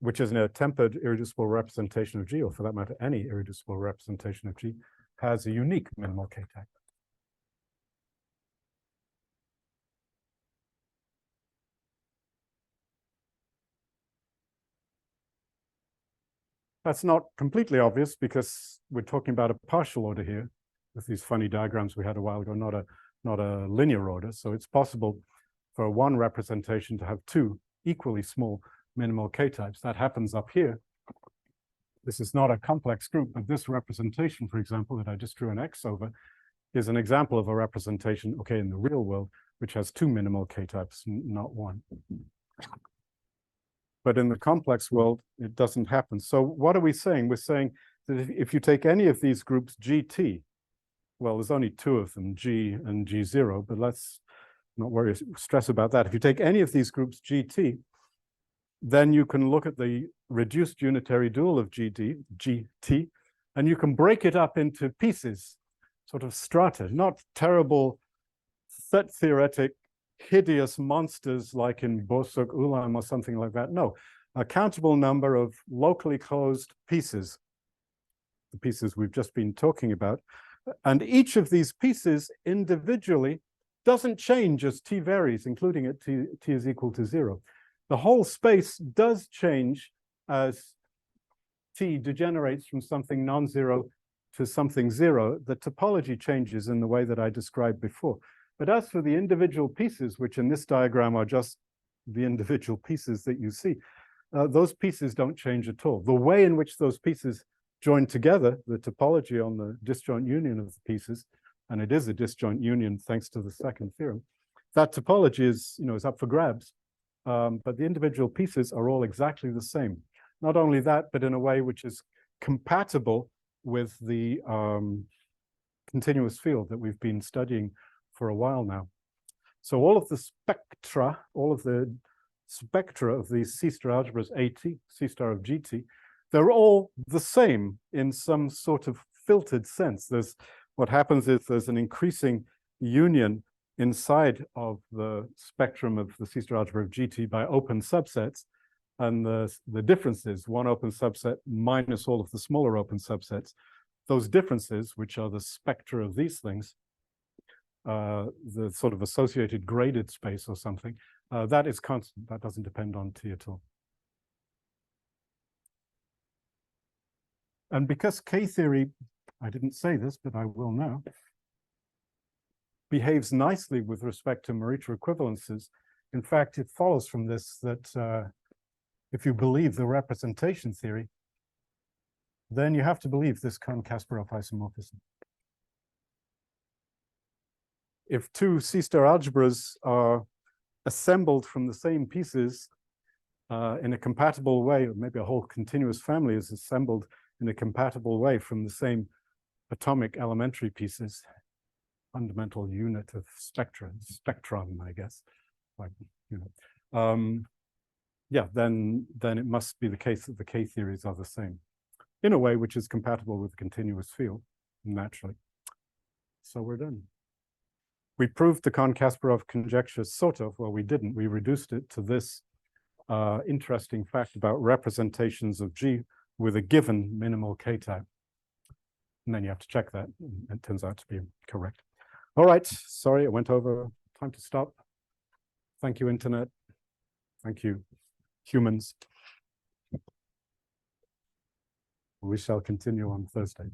A: which is a tempered irreducible representation of G, or for that matter, any irreducible representation of G, has a unique minimal K-type. That's not completely obvious because we're talking about a partial order here with these funny diagrams we had a while ago, not a linear order. So it's possible for one representation to have two equally small minimal K-types. That happens up here. This is not a complex group, but this representation, for example, that I just drew an X over, is an example of a representation, okay, in the real world, which has two minimal K-types, not one. But in the complex world, it doesn't happen. So what are we saying? We're saying that if you take any of these groups GT, well, there's only two of them, G and G0, but let's not stress about that. If you take any of these groups GT, then you can look at the reduced unitary dual of GT, and you can break it up into pieces, sort of strata, not terrible set theoretic hideous monsters like in Borsuk-Ulam or something like that. No, a countable number of locally closed pieces, the pieces we've just been talking about. And each of these pieces individually doesn't change as T varies, including at T is equal to 0. The whole space does change as T degenerates from something non-zero to something 0. The topology changes in the way that I described before. But as for the individual pieces, which in this diagram are just the individual pieces that you see, those pieces don't change at all. The way in which those pieces join together, the topology on the disjoint union of the pieces, and it is a disjoint union thanks to the second theorem, that topology is, is up for grabs. but the individual pieces are all exactly the same. Not only that, but in a way which is compatible with the continuous field that we've been studying for a while now. So all of the spectra, all of the spectra of these C-star algebras AT, C-star of GT, they're all the same in some sort of filtered sense. What happens is there's an increasing union inside of the spectrum of the C-star algebra of GT by open subsets, and the difference is one open subset minus all of the smaller open subsets. Those differences, which are the spectra of these things, the sort of associated graded space or something, that is constant. That doesn't depend on T at all. And because K-theory, I didn't say this, but I will now, behaves nicely with respect to Morita equivalences, in fact, it follows from this that if you believe the representation theory, then you have to believe this Kohn-Kasparov isomorphism. If two C-star algebras are assembled from the same pieces in a compatible way, or maybe a whole continuous family is assembled in a compatible way from the same atomic elementary pieces, fundamental unit of spectrum, I guess, like, you know, yeah, then it must be the case that the K theories are the same in a way which is compatible with the continuous field, naturally. So we're done. We proved the Kohn-Kasparov conjecture, sort of. Well, we didn't. We reduced it to this interesting fact about representations of G with a given minimal K-type. And then you have to check that. It turns out to be correct. All right. Sorry, it went over. Time to stop. Thank you, Internet. Thank you, humans. We shall continue on Thursday.